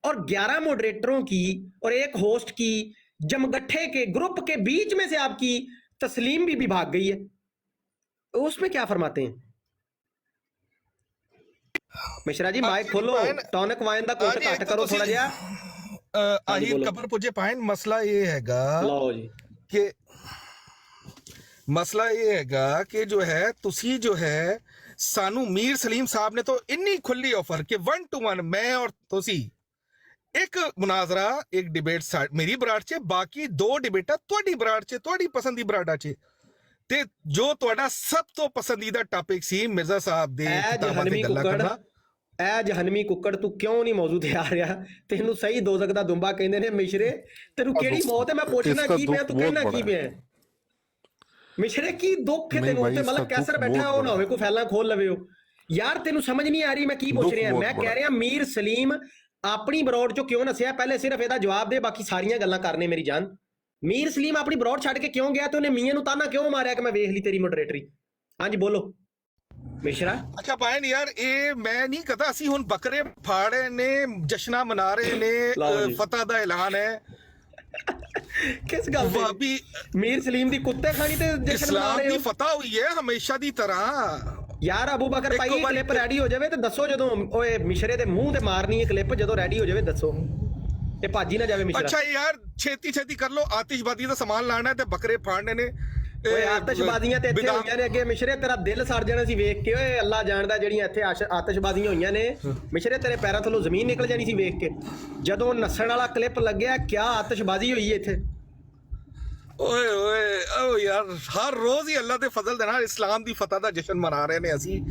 और 11 मॉडरेटरों की और एक होस्ट की जमगट्ठे के ग्रुप के बीच में से आपकी तस्लीम भी भाग गई है। उसमें क्या फरमाते हैं? मिश्रा जी माइक खोलो, टॉनिक वाइन दा कोट घट करो थोड़ा जिहा। ਆਹੀ ਕਬਰ ਪੁੱਜੇ ਪਾਇਨ। ਮਸਲਾ ਇਹ ਹੈਗਾ ਲਓ ਜੀ ਕਿ ਮਸਲਾ ਇਹ ਹੈਗਾ ਕਿ ਜੋ ਹੈ ਤੁਸੀਂ ਜੋ ਹੈ ਸਾਨੂੰ ਮੀਰ ਸਲੀਮ ਸਾਹਿਬ ਨੇ ਤਾਂ ਇੰਨੀ ਖੁੱਲੀ ਆਫਰ ਕਿ 1 to 1 ਮੈਂ ਔਰ ਤੁਸੀਂ ਇੱਕ ਮੁਨਾਜ਼ਰਾ, ਇੱਕ ਡਿਬੇਟ ਮੇਰੀ ਬਰਾੜ 'ਚ, ਬਾਕੀ 2 ਡਿਬੇਟਾਂ ਤੁਹਾਡੀ ਬਰਾੜ 'ਚ, ਤੁਹਾਡੀ ਪਸੰਦ ਦੀ ਬਰਾੜਾ 'ਚ। ਤੇ ਜੋ ਤੁਹਾਡਾ ਸਭ ਤੋਂ ਪਸੰਦੀਦਾ ਟਾਪਿਕ ਸੀ ਮਿਰਜ਼ਾ ਸਾਹਿਬ ਦੇ ਕਿਤਾਬਾਂ ਤੇ ਗੱਲਾਂ ਕਰਨਾ। ਐ ਜਹਨਮੀ ਕੁੱਕੜ ਤੂੰ ਕਿਉਂ ਨਹੀਂ ਮੌਜੂਦ ਆ ਰਿਹਾ? ਤੈਨੂੰ ਸਹੀ ਦੋਜ਼ਖ ਦਾ ਦੁੰਬਾ ਕਹਿੰਦੇ ਨੇ ਮਿਸ਼ਰੇ। ਤੈਨੂੰ ਕਿਹੜੀ ਮੌਤ ਹੈ? ਮੈਂ ਪੁੱਛਣਾ ਕੀ ਪਿਆ, ਤੂੰ ਕਹਿਣਾ ਕੀ ਪਿਆ? ਮਿਸ਼ਰੇ ਕੀ ਦੁੱਖ ਹੈ ਤੈਨੂੰ? ਤੇ ਮਤਲਬ ਕੈਸਰ ਬੈਠਾ ਉਹ ਨਾ ਹੋਵੇ ਕੋਈ ਫੈਲਾਂ ਖੋਲ ਲਵੇ ਹੋ। ਯਾਰ ਤੈਨੂੰ ਸਮਝ ਨਹੀਂ ਆ ਰਹੀ ਮੈਂ ਕੀ ਪੁੱਛ ਰਿਹਾ? ਮੈਂ ਕਹਿ ਰਿਹਾ ਮੀਰ ਸਲੀਮ ਆਪਣੀ ਬਰੌੜ ਚੋਂ ਕਿਉਂ ਨਸਿਆ? ਪਹਿਲੇ ਸਿਰਫ ਇਹਦਾ ਜਵਾਬ ਦੇ, ਬਾਕੀ ਸਾਰੀਆਂ ਗੱਲਾਂ ਕਰਨੇ ਮੇਰੀ ਜਾਨ। ਮੀਰ ਸਲੀਮ ਆਪਣੀ ਬਰੌੜ ਛੱਡ ਕੇ ਕਿਉਂ ਗਿਆ ਤੇ ਉਹਨੇ ਮੀਆਂ ਨੂੰ ਤਾਨਾ ਕਿਉਂ ਮਾਰਿਆ ਕਿ ਮੈਂ ਵੇਖ ਲਈ ਤੇਰੀ ਮੋਡਰੇਟਰੀ? ਹਾਂਜੀ ਬੋਲੋ ਮਿਸ਼ਰਾ। ਅੱਛਾ ਭਾਈ ਯਾਰ ਇਹ ਮੈਂ ਨਹੀਂ ਕਹਤਾ। ਅਸੀਂ ਹੁਣ ਬੱਕਰੇ ਫਾੜੇ ਨੇ, ਜਸ਼ਨਾ ਮਨਾ ਰਹੇ ਨੇ, ਫਤਹ ਦਾ ਐਲਾਨ ਹੈ। ਕਿਸ ਗੱਲ ਭਾਬੀ ਮੀਰ ਸਲੀਮ ਦੀ ਕੁੱਤੇ ਖਾਣੀ ਤੇ ਜਸ਼ਨ ਮਨਾ ਰਹੇ ਹੋ? ਦੀ ਫਤਹ ਹੋਈ ਹੈ ਹਮੇਸ਼ਾ ਦੀ ਤਰ੍ਹਾਂ। ਯਾਰ ਅਬੂ ਬਕਰ ਭਾਈ ਕਲਿੱਪ ਰੈਡੀ ਹੋ ਜਾਵੇ ਤੇ ਦੱਸੋ, ਜਦੋਂ ਓਏ ਮਿਸ਼ਰੇ ਦੇ ਮੂੰਹ ਤੇ ਮਾਰਨੀ ਹੈ ਕਲਿੱਪ, ਜਦੋਂ ਰੈਡੀ ਹੋ ਜਾਵੇ ਦੱਸੋ। ਇਹ ਭਾਜੀ ਨਾ ਜਾਵੇ ਮਿਸ਼ਰਾ। ਅੱਛਾ ਯਾਰ ਛੇਤੀ ਛੇਤੀ ਕਰ ਲੋ। ਆਤਿਸ਼ਬਾਜ਼ੀ ਦਾ ਸਮਾਨ ਲਾਣਾ ਤੇ ਬੱਕਰੇ ਫਾੜਨੇ ਨੇ। ਓਏ ਆਤਿਸ਼ਬਾਜ਼ੀਆਂ ਤੇ ਇੱਥੇ ਹੋਈਆਂ ਨੇ ਅੱਗੇ ਮਿਸ਼ਰੇ, ਤੇਰਾ ਦਿਲ ਸੜ ਜਾਣਾ ਸੀ ਵੇਖ ਕੇ। ਓਏ ਅੱਲਾ ਜਾਣਦਾ ਜਿਹੜੀਆਂ ਇੱਥੇ ਆਤਿਸ਼ਬਾਜ਼ੀਆਂ ਹੋਈਆਂ ਨੇ ਮਿਸ਼ਰੇ, ਤੇਰੇ ਪੈਰਾਂ ਥੱਲੋਂ ਜ਼ਮੀਨ ਨਿਕਲ ਜਾਣੀ ਸੀ ਵੇਖ ਕੇ। ਜਦੋਂ ਨੱਸਣ ਵਾਲਾ ਕਲਿੱਪ ਲੱਗਿਆ, ਕਿਆ ਆਤਿਸ਼ਬਾਜ਼ੀ ਹੋਈ ਇੱਥੇ। ਓਏ ਓਏ ਓ ਯਾਰ ਹਰ ਰੋਜ਼ ਹੀ ਅੱਲਾ ਦੇ ਫਜ਼ਲ ਦੇ ਨਾਲ ਇਸਲਾਮ ਦੀ ਫਤਹ ਦਾ ਜਸ਼ਨ ਮਨਾ ਰਹੇ ਨੇ ਅਸੀਂ।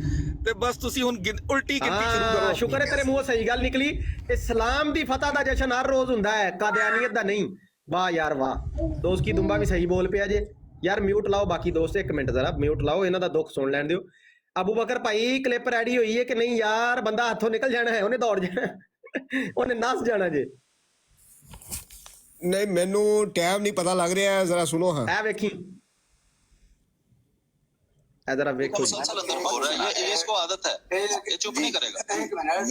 ਤੇ ਬਸ ਤੁਸੀਂ ਹੁਣ ਉਲਟੀ ਗਿਣਤੀ ਸ਼ੁਰੂ ਕਰੋ। ਸ਼ੁਕਰ ਹੈ ਤੇਰੇ ਮੂੰਹੋਂ ਸਹੀ ਗੱਲ ਨਿਕਲੀ। ਇਸਲਾਮ ਦੀ ਫਤਹ ਦਾ ਜਸ਼ਨ ਹਰ ਰੋਜ਼ ਹੁੰਦਾ ਹੈ, ਕਾਦੀਆਨੀਅਤ ਦਾ ਨਹੀਂ। ਵਾਹ ਯਾਰ ਵਾਹ, ਦੋਸਤ ਕੀ ਦੁੰਬਾ ਵੀ ਸਹੀ ਬੋਲ ਪਿਆ ਜੇ ਯਾਰ। ਮਿਊਟ ਲਾਓ ਬਾਕੀ ਦੋਸਤ, 1 ਮਿੰਟ ਜ਼ਰਾ ਮਿਊਟ ਲਾਓ, ਇਹਨਾਂ ਦਾ ਦੁੱਖ ਸੁਣ ਲੈਣ ਦਿਓ। ਅਬੂ ਬਕਰ ਭਾਈ ਕਲਿੱਪ ਰੈਡੀ ਹੋਈ ਹੈ ਕਿ ਨਹੀਂ ਯਾਰ? ਬੰਦਾ ਹੱਥੋਂ ਨਿਕਲ ਜਾਣਾ ਹੈ, ਉਹਨੇ ਦੌੜ ਜਾਣਾ, ਉਹਨੇ ਨੱਸ ਜਾਣਾ ਜੇ। नहीं मैनू टाइम नहीं पता लग रहा है, जरा सुनो। हाँ ए वेखी जरा वेखो, मुसलसल अंदर बोल रहा है, ये इसको आदत है, ये चुप नहीं करेगा।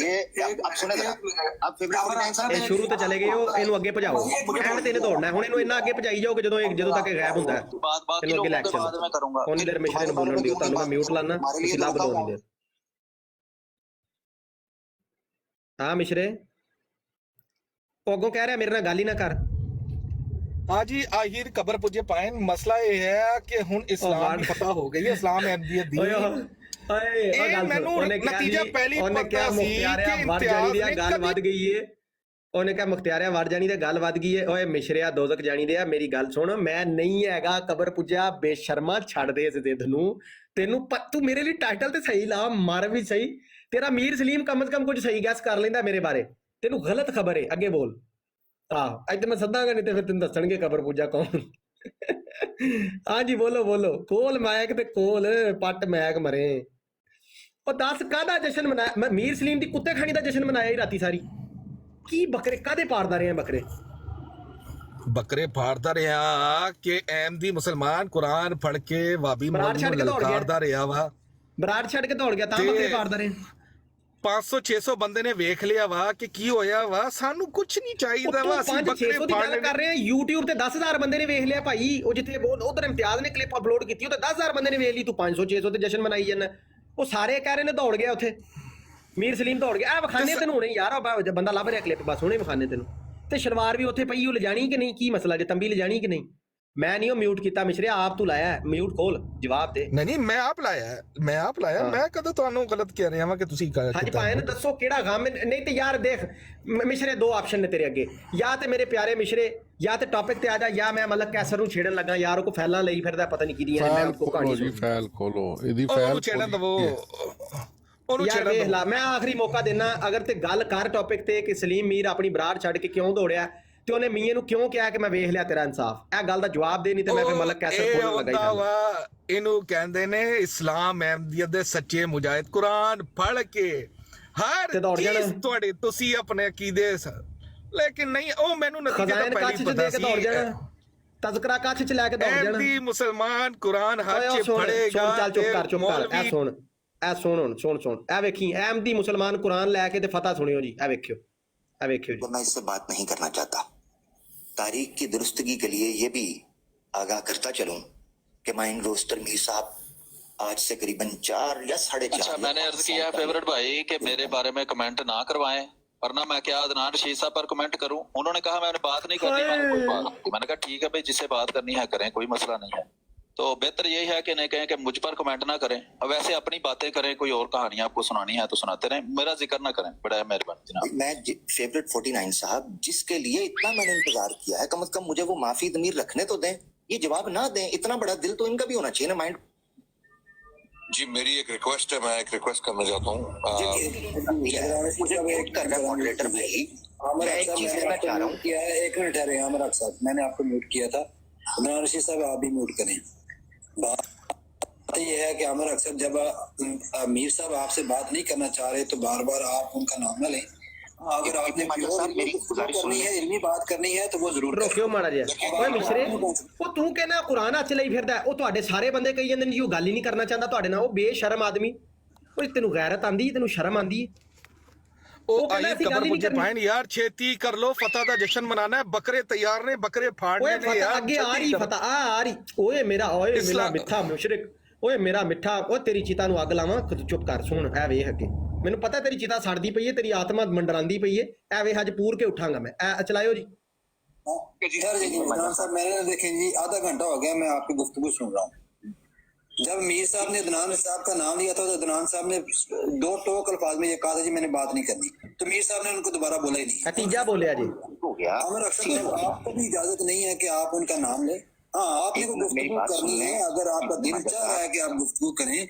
ये आप सुने जरा, आप फेवरेट ਇਹ ਸ਼ੁਰੂ ਤੇ ਚਲੇ ਗਏ ਹੋ, ਇਹਨੂੰ ਅੱਗੇ ਭਜਾਓ। ਐਂਡ ਤੇ ਇਹਨੇ ਦੌੜਨਾ ਹੈ, ਹੁਣ ਇਹਨੂੰ ਇੰਨਾ ਅੱਗੇ ਭਜਾਈ ਜਾਓਗੇ ਜਦੋਂ ਤੱਕ ਇਹ ਗਾਇਬ ਹੁੰਦਾ ਹੈ। बात ਇਹਨੂੰ ਅੱਗੇ ਲੈ ਕੇ बाद में करूंगा। ਉਨੀ ਦੇਰ ਮਿਸ਼ਰੇ ਨੂੰ ਬੋਲਣ ਦਿਓ। ਤੁਹਾਨੂੰ ਮੈਂ ਮਿਊਟ ਲਾਣਾ, ਤੁਸੀਂ ਲੱਭ ਲਓ ਉਨੀ ਦੇਰ। ਹਾਂ ਮਿਸ਼ਰੇ, ਉਹ ਅੱਗੋਂ ਕਹਿ ਰਿਹਾ ਮੇਰੇ ਨਾਲ ਗੱਲ ਹੀ ਨਾ ਕਰ। हाँ जी, आखिर कबर पुजे पाइन। मसला ये है कि हुन इस्लाम की फतह हो गई है, इस्लाम अहमियत दी। ਇਹ ਮੈਨੂੰ ਨਤੀਜਾ ਪਹਿਲੀ ਉਹਨੇ ਕਿਹਾ ਮੁਖਤਿਆਰਿਆ ਵੜ ਜਾਣੀ ਦੀ ਗੱਲ ਵੱਧ ਗਈ ਏ। ਉਹਨੇ ਕਿਹਾ ਮੁਖਤਿਆਰਿਆ ਵੜ ਜਾਣੀ ਤੇ ਗੱਲ ਵੱਧ ਗਈ ਏ। ਓਏ ਮਿਸ਼ਰਿਆ ਦੋਜ਼ਖ ਜਾਣੀ ਦੇ ਆ, ਮੇਰੀ ਗੱਲ ਸੁਣ, ਮੈਂ ਨਹੀਂ ਹੈਗਾ ਕਬਰ ਪੁੱਜਿਆ। ਬੇਸ਼ਰਮਾ ਛੱਡ ਦੇ ਇਸ ਜ਼ਿੱਦ ਨੂੰ। ਤੈਨੂੰ ਤੂੰ ਮੇਰੇ ਲਈ ਟਾਈਟਲ ਤੇ ਸਹੀ ਲਾ, ਮਰ ਵੀ ਸਹੀ। ਤੇਰਾ ਮੀਰ ਸਲੀਮ ਕਮ ਸੇ ਕਮ ਕੁਝ ਸਹੀ ਗੈਸ ਕਰ ਲੈਂਦਾ ਮੇਰੇ ਬਾਰੇ। ਤੈਨੂੰ ਗਲਤ ਖਬਰ ਏ, ਅੱਗੇ ਬੋਲ। ਆਹ ਅੱਜ ਮੈਂ ਸੱਦਾਂਗਾ, ਨਹੀਂ ਤੇ ਫਿਰ ਤੈਨੂੰ ਦੱਸਣਗੇ ਕਬਰ ਪੂਜਾ ਕੌਣ। ਹਾਂਜੀ ਬੋਲੋ ਬੋਲੋ, ਕੋਲ ਮੈਕ ਤੇ ਕੋਲ ਪੱਟ ਮੈਕ ਮਰੇ। ਉਹ ਦੱਸ ਕਾਹਦਾ ਜਸ਼ਨ ਮਨਾਇਆ? ਮੈਂ ਮੀਰ ਸਲੀਮ ਦੀ ਕੁੱਤੇ ਖਾਣੀ ਦਾ ਜਸ਼ਨ ਮਨਾਇਆ ਹੀ ਰਾਤੀ ਸਾਰੀ। ਕੀ ਬੱਕਰੇ ਕਾਹਦੇ ਪਾੜਦਾ ਰਹੇ ਬੱਕਰੇ? ਬੱਕਰੇ ਫਾੜਦਾ ਰਿਹਾ ਕਿ ਅਹਿਮਦੀ ਮੁਸਲਮਾਨ ਕੁਰਾਨ ਫੜ ਕੇ ਵਾਬੀ ਮੌਲਵੀ ਨੂੰ ਲਲਕਾਰਦਾ ਰਿਹਾ ਵਾ। ਬਰਾੜ ਛੱਡ ਕੇ ਦੌੜ ਗਿਆ ਤਾਂ ਬੱਕਰੇ ਪਾੜਦਾ ਰਹੇ। 500-600 ਬੰਦੇ ਨੇ ਵੇਖ ਲਿਆ ਵਾ ਕਿ ਕੀ ਹੋਇਆ ਵਾ। ਸਾਨੂੰ ਕੁਝ ਨਹੀਂ ਚਾਹੀਦਾ ਵਾ, ਅਸੀਂ ਬੱਕਰੇ ਦੀ ਗੱਲ ਕਰ ਰਹੇ ਹਾਂ। YouTube ਤੇ 10,000 ਬੰਦੇ ਨੇ ਵੇਖ ਲਿਆ ਭਾਈ। ਉਹ ਜਿੱਥੇ ਉਧਰ ਇਮਤਿਆਜ਼ ਨੇ ਕਲਿੱਪ ਅਪਲੋਡ ਕੀਤੀ, ਉਹ ਤਾਂ 10,000 ਬੰਦੇ ਨੇ ਵੇਖ ਲਈ। ਤੂੰ 500-600 ਤੇ ਜਸ਼ਨ ਮਨਾਈ ਜਾਂਦਾ। ਉਹ ਸਾਰੇ ਕਹਿ ਰਹੇ ਨੇ ਦੌੜ ਗਿਆ ਉੱਥੇ, ਮੀਰ ਸਲੀਮ ਦੌੜ ਗਿਆ। ਆ ਵਿਖਾਣੇ ਤੈਨੂੰ ਹੁਣੇ ਯਾਰ, ਬੰਦਾ ਲੱਭ ਰਿਹਾ ਕਲਿੱਪ, ਬਸ ਹੁਣੇ ਵਿਖਾਣੇ ਤੈਨੂੰ। ਤੇ ਸ਼ਲਵਾਰ ਵੀ ਉੱਥੇ ਪਈ, ਉਹ ਲਿਜਾਣੀ ਕਿ ਨਹੀਂ? ਕੀ ਮਸਲਾ ਜੇ? ਤੰਬੀ ਲਿਜਾਣੀ ਕਿ ਨਹੀਂ? ਮੈਂ ਨਹੀਂ ਉਹ ਮਿਊਟ ਕੀਤਾ ਮਿਸ਼ਰਿਆ, ਆਪ ਤੂੰ ਲਾਇਆ। ਮਿਊਟ ਖੋਲ, ਜਵਾਬ ਦੇ। ਨਹੀਂ ਮੈਂ ਆਪ ਲਾਇਆ। ਮੈਂ ਕਦੋਂ ਤੁਹਾਨੂੰ ਗਲਤ ਕਹਿ ਰਿਹਾ ਵਾਂ ਕਿ ਤੁਸੀਂ ਹਾਂਜੀ ਭਾਈ ਨੇ ਦੱਸੋ ਕਿਹੜਾ ਗਮ? ਨਹੀਂ ਤੇ ਯਾਰ ਦੇਖ ਮਿਸ਼ਰੇ, 2 ਆਪਸ਼ਨ ਨੇ ਤੇਰੇ ਅੱਗੇ। ਜਾਂ ਤੇ ਮੇਰੇ ਪਿਆਰੇ ਮਿਸ਼ਰੇ, ਜਾਂ ਤੇ ਟੌਪਿਕ ਤੇ ਆ ਜਾ, ਜਾਂ ਮੈਂ ਮਲਕ ਕੈਸਰ ਨੂੰ ਛੇੜਨ ਲੱਗਾ। ਯਾਰ ਉਹ ਕੋ ਫੈਲਾਂ ਲਈ ਫਿਰਦਾ, ਪਤਾ ਨਹੀਂ ਕਿਹਦੀਆਂ ਨੇ। ਮੈਂ ਉਹ ਕਹਾਣੀ ਜੀ ਫੈਲ ਖੋਲੋ, ਇਹਦੀ ਫੈਲ ਛੇੜਨ ਦਵੋ ਉਹਨੂੰ। ਯਾਰ ਵੇਖ ਲਾ, ਮੈਂ ਆਖਰੀ ਮੌਕਾ ਦੇਣਾ। ਅਗਰ ਤੇ ਗੱਲ ਕਰ ਟੌਪਿਕ ਤੇ ਕਿ ਸਲੀਮ ਮੀਰ ਆਪਣੀ ਬਰਾੜ ਛੱਡ ਕੇ ਕਿਉਂ ਦੌੜਿਆ, ਤੇ ਉਹਨੇ ਮੀਆਂ ਨੂੰ ਕਿਉਂ ਕਿਹਾ ਕਿ ਮੈਂ ਵੇਖ ਲਿਆ ਤੇਰਾ ਇਨਸਾਫ। ਇਹ ਗੱਲ ਦਾ ਜਵਾਬ ਦੇ, ਨਹੀਂ ਤੇ ਮੈਂ ਫਿਰ ਮਲਕ ਕੈਸਰ ਖੋਲਣ ਲੱਗਾ ਹੀ। ਇਹਨੂੰ ਕਹਿੰਦੇ ਨੇ ਇਸਲਾਮ ਅਹਿਮਦੀਅਤ ਦੇ ਸੱਚੇ ਮੁਜਾਹਿਦ। ਕੁਰਾਨ ਪੜ੍ਹ ਕੇ ਹਰ ਚੀਜ਼ ਤੁਹਾਡੇ ਤੁਸੀਂ ਆਪਣੇ ਅਕੀਦੇ, ਲੇਕਿਨ ਨਹੀਂ ਉਹ ਮੈਨੂੰ ਨਤੀਜਾ ਤਾਂ ਪਹਿਲੀ ਪਤਾ ਸੀ। ਤਜ਼ਕਰਾ ਕੱਚ ਚ ਲੈ ਕੇ ਦੌੜ ਜਾਣਾ। ਅਹਿਮਦੀ ਮੁਸਲਮਾਨ ਕੁਰਾਨ ਹੱਥ ਚ ਫੜੇਗਾ। ਚੱਲ ਚੁੱਪ ਕਰ। ਇਹ ਸੁਣ ਇਹ ਵੇਖੀ, ਅਹਿਮਦੀ ਮੁਸਲਮਾਨ ਕੁਰਾਨ ਲੈ ਕੇ ਤੇ ਫਤਹ ਸੁਣਿਓ ਜੀ। ਇਹ ਵੇਖਿਓ, ਇਹ ਵੇਖਿਓ ਜੀ। मैं इससे बात नहीं करना चाहता। तारीख की दुरुस्तगी के लिए ये भी आगाह करता चलूं कि माइन रोस्टर मीर साहब आज से करीबन 4 या 4.5। अच्छा, मैंने अर्ज किया फेवरेट भाई कि मेरे बारे में कमेंट ना करवाएं, वरना मैं क्या अदनान रशीद साहब पर कमेंट करूं। उन्होंने कहा मैंने बात नहीं करनी। मैंने कहा ठीक है भाई, जिससे बात करनी है करें, कोई मसला नहीं है। तो बेहतर यही है कि नहीं कहें कि मुझ पर कमेंट ना करें, और वैसे अपनी बातें करें। कोई और कहानियां आपको सुनानी है तो सुनाते रहें, मेरा जिक्र ना करें। बड़ा मेहरबानी जनाब। मैं फेवरेट 49 साहब, जिसके लिए इतना मैंने इंतजार किया है, कम से कम मुझे वो माफी ज़मीर रखने तो दें, ये जवाब ना दें। इतना बड़ा दिल तो इनका भी होना चाहिए ना। माइंड जी मेरी एक रिक्वेस्ट है, मैं एक रिक्वेस्ट करना चाहता हूँ। मुझे म्यूट करना मॉडरेटर भाई। मैं एक चीज कहना चाह रहा हूँ। एक मिनट ठहरे आमिर साहब, मैंने आपको म्यूट किया था। अदनान रशीद साहब आप भी म्यूट करें। बात यह है कि आमिर अक्सर जब मीर साहब आपसे बात नहीं करना चाह रहे तो बार बार आप उनका नाम न लें। अगर आपने करनी है, इल्मी बात करनी है तो वो जरूर ਰੋਕਿਓ ਮਾੜਾ ਜਿਹਾ। ਓਏ ਮਿਸ਼ਰੇ, ਉਹ ਤੂੰ ਕਹਿੰਦਾ ਕੁਰਾਨ ਹੱਥ ਲਈ ਫਿਰਦਾ। ਉਹ ਤੁਹਾਡੇ ਸਾਰੇ ਬੰਦੇ ਕਹੀ ਜਾਂਦੇ ਨੇ ਜੀ ਉਹ ਗੱਲ ਹੀ ਨਹੀਂ ਕਰਨਾ ਚਾਹੁੰਦਾ ਤੁਹਾਡੇ ਨਾਲ। ਉਹ ਬੇਸ਼ਰਮ ਆਦਮੀ। ਓਏ ਤੈਨੂੰ ਗੈਰਤ ਆਂਦੀ, ਤੈਨੂੰ ਸ਼ਰਮ ਆਂਦੀ? ਉਹ ਆਈ ਕਬਰ ਪੁੱਜੇ ਪਾਇਨ ਯਾਰ, ਛੇਤੀ ਕਰ ਲੋ, ਫਤਹ ਦਾ ਜਸ਼ਨ ਮਨਾਣਾ ਹੈ। ਬੱਕਰੇ ਤਿਆਰ ਨੇ, ਬੱਕਰੇ ਫਾੜਨੇ ਨੇ ਯਾਰ। ਅੱਗੇ ਆ ਰਹੀ ਫਤਹ, ਆ ਰਹੀ। ਓਏ ਮੇਰਾ ਮਿੱਠਾ ਮੁਸ਼ਰਿਕ, ਓਏ ਮੇਰਾ ਮਿੱਠਾ। ਓਏ ਤੇਰੀ ਚਿਤਾ ਨੂੰ ਅੱਗ ਲਾਵਾਂ? ਚੁੱਪ ਕਰ, ਸੁਣ ਐ ਵੇਖ ਅੱਗੇ। ਮੈਨੂੰ ਪਤਾ ਤੇਰੀ ਚਿਤਾ ਸੜਦੀ ਪਈ ਹੈ, ਤੇਰੀ ਆਤਮਾ ਮੰਡਰਾਂਦੀ ਪਈ ਹੈ। ਐ ਵੇਖ ਅੱਜ ਪੂਰ ਕੇ ਉਠਾਂਗਾ मैं। चलायो जी। साहब मैंने देखें जी, आधा घंटा हो गया मैं आपकी गुफ्तगू सुन रहा हूँ। जब मीर साहब ने अदनान साहब का नाम लिया था तो अदनान साहब ने 2 टोक अल्फाज में ये कहा था जी मैंने बात नहीं करनी, तो मीर साहब ने उनको दोबारा बोला ही नहीं। तीजा बोलिया जी हो गया। आमिर अक्सर आपको भी इजाजत नहीं है कि आप उनका नाम लें। हाँ, आपने को मेरी गुफ्तगू बात करनी सुन है। लें। अगर आपका दिल मैं चाह रहा है कि आप गुफ्तगू करें,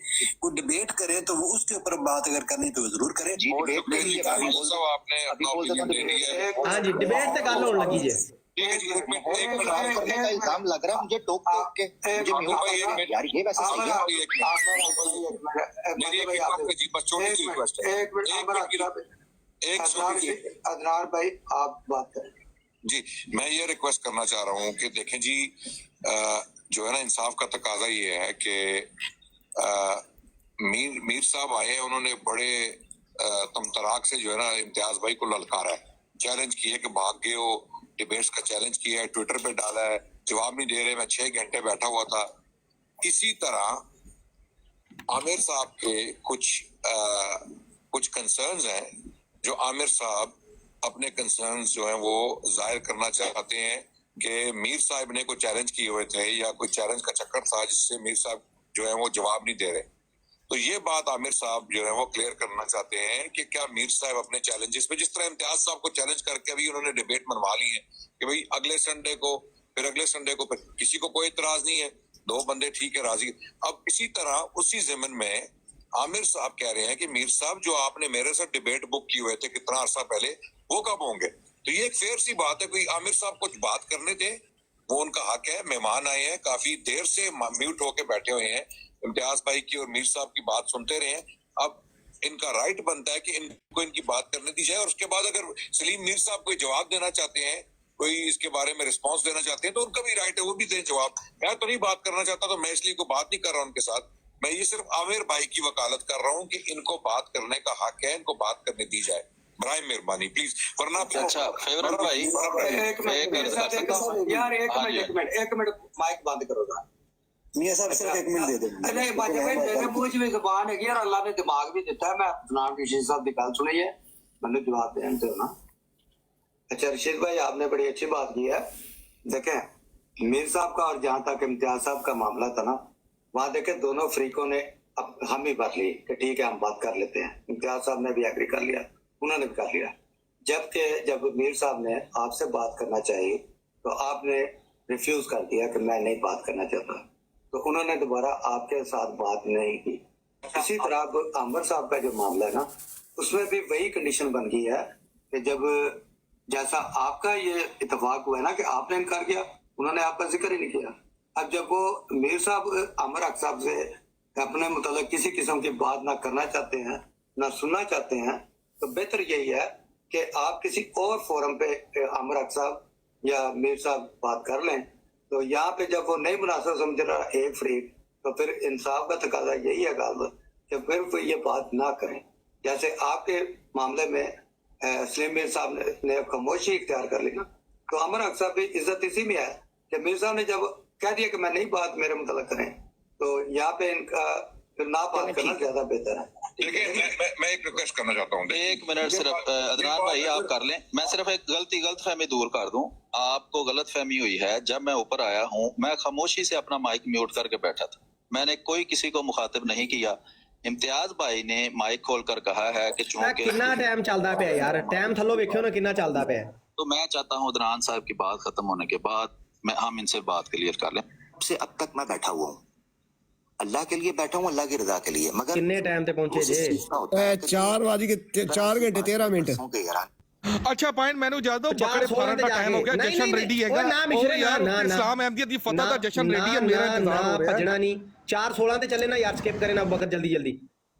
कोई डिबेट करें, तो वो उसके ऊपर बात अगर करनी तो जरूर करें। जी, डिबेट के लिए अभी आपने अभी अपना बोल देता opinion दे दी है। हाँ जी, डिबेट से गल होने लगी जे। ठीक है जी, एक मिनट बात करने का इल्जाम लग रहा है मुझे टोक टोक के, मुझे म्यूट करना है। यार ये वैसे सही है? मेरी एक रिक्वेस्ट है जी, बस छोटी सी रिक्वेस्ट है। अदनान भाई आप बात करें। जी, मैं ये रिक्वेस्ट करना चाह रहा हूँ कि देखें जी, जो है ना, इंसाफ का तकाजा ये है कि मीर साहब आए हैं, उन्होंने बड़े तमतराक से जो है ना इम्तियाज भाई को ललकारा है, चैलेंज किया कि भाग गए हो, डिबेट्स का चैलेंज किया है, ट्विटर पे डाला है, जवाब नहीं दे रहे, मैं 6 घंटे बैठा हुआ था। इसी तरह आमिर साहब के कुछ कंसर्न्स हैं, जो आमिर साहब अपने कंसर्न्स जो हैं वो जाहिर करना चाहते हैं कि मीर साहब ने कोई चैलेंज किए हुए थे या कोई चैलेंज का चक्कर था जिससे मीर साहब जो है वो जवाब नहीं दे रहे। तो ये बात आमिर साहब जो है वो क्लियर करना चाहते हैं कि क्या मीर साहब अपने चैलेंजेस पे, जिस तरह इम्तियाज साहब को चैलेंज करके अभी उन्होंने डिबेट मनवा ली है कि भाई अगले संडे को, फिर अगले संडे को, फिर किसी को कोई इतराज नहीं है, 2 बंदे ठीक है, राजी। अब इसी तरह उसी ज़मीन में आमिर साहब कह रहे हैं कि मीर साहब जो आपने मेरे साथ डिबेट बुक किए हुए थे कितना अरसा पहले, वो कब होंगे? तो ये एक फेयर सी बात है, कोई आमिर साहब कुछ बात करने दे, वो उनका हक है। मेहमान आए हैं, काफी देर से म्यूट होके बैठे हुए हैं, इम्तियाज भाई की और मीर साहब की बात सुनते रहे हैं। अब इनका राइट बनता है कि इनको इनकी बात करने दी जाए, और उसके बाद अगर सलीम मीर साहब कोई जवाब देना चाहते हैं, कोई इसके बारे में रिस्पांस देना चाहते हैं, तो उनका भी राइट है, वो भी दें जवाब। मैं तो नहीं बात करना चाहता, तो मैं इसलिए कोई बात नहीं कर रहा उनके साथ। मैं ये सिर्फ आमिर भाई की वकालत कर रहा हूँ कि इनको बात करने का हक है, इनको बात करने दी जाए, बराए मेहरबानी प्लीज, वरना अच्छा फेवरेट भाई यार एक मिनट माइक बंद करो जरा। मियां साहब सिर्फ 1 मिनट दे दो। नहीं भाई मेरे मुंह में जुबान है यार, अल्लाह ने दिमाग भी दिता है। मैं जनाब रशीद साहब की गल सुनी है, मैंने जवाब देने दो ना। अच्छा रशीद भाई, आपने बड़ी अच्छी बात की है। देखें मीर साहब का और जहां तक इम्तियाज साहब का मामला था ना, वहां देखे दोनों फ्रीकों ने अब हम ही बात ली कि ठीक है हम बात कर लेते हैं। इम्तियाज साहब ने भी एग्री कर लिया, उन्होंने भी कर लिया। जबकि जब मीर साहब ने आपसे बात करना चाहिए तो आपने रिफ्यूज कर दिया कि मैं नहीं बात करना चाहता, तो उन्होंने दोबारा आपके साथ बात नहीं की। इसी तरह अब आमिर साहब का जो मामला है ना, उसमें भी वही कंडीशन बन गई है कि जब जैसा आपका ये इत्तेफाक हुआ है ना कि आपने इनकार किया, उन्होंने आपका जिक्र ही नहीं किया। अब जब वो मीर साहब आमिर हक साहब से अपने मतलब किसी किस्म की बात ना करना चाहते हैं, ना सुनना चाहते हैं, तो बेहतर यही है कि आप किसी और फोरम पे आमिर हक साहब या मीर साहब बात कर लें। तो यहाँ पे जब वो नहीं मुनासिब समझ रहा एक फ्रीक, तो फिर इंसाफ का तकाजा यही है गालिब कि फिर वो ये बात ना करें। जैसे आपके मामले में सलीम मीर साहब ने खामोशी इख्तियार कर ली ना, तो आमिर हक साहब की इज्जत इसी में है कि मीर साहब ने जब कह दिया कि मैं नहीं बात मेरे मुतल्लिक करें, तो यहाँ पे इनका फिर ना बात करना ज्यादा बेहतर है। देखिए मैं एक रिक्वेस्ट करना चाहता हूँ। 1 मिनट सिर्फ अदनान भाई आप कर लें, मैं सिर्फ एक गलतफहमी दूर कर दूं। आपको गलतफहमी हुई है, जब मैं ऊपर आया हूं मैं खामोशी से अपना माइक म्यूट करके बैठा था, मैंने कोई किसी को मुखातिब नहीं किया। इम्तियाज भाई ने माइक खोल कर कहा है कि चूंकि कितना टाइम चलता पे यार, टाइम थलो वेखियो ना कितना चलता पे। तो मैं चाहता हूं अदनान साहब की बात खत्म होने के बाद हम इनसे बात क्लियर कर लें। से अब तक मैं बैठा हुआ हूँ, अल्लाह के लिए बैठा हूँ, अल्लाह की रजा के लिए। मगर कितने टाइम पे पहुंचे जे? 4 घंटे 13 मिनट। अच्छा पॉइंट ਮੈਨੂੰ ਜਦ ਉਹ ਬੱਕਰੇ ਫਾਰਨ ਦਾ ਟਾਈਮ ਹੋ ਗਿਆ, ਜਸ਼ਨ ਰੈਡੀ ਹੈਗਾ। ਨਾ ਮਿਸ਼ਰੇ ਯਾਰ ਨਾ ਇਸਲਾਮ ਅਹਿਮਦੀਅਤ ਦੀ ਫਤਹ ਦਾ ਜਸ਼ਨ ਰੈਡੀ ਹੈ, ਮੇਰਾ ਇੰਤਜ਼ਾਰ ਹੋ ਰਿਹਾ। ਭਜਣਾ ਨਹੀਂ 4:16 ਤੇ ਚੱਲੇ ਨਾ ਯਾਰ, ਸਕਿਪ ਕਰੇ ਨਾ ਬਕਰ ਜਲਦੀ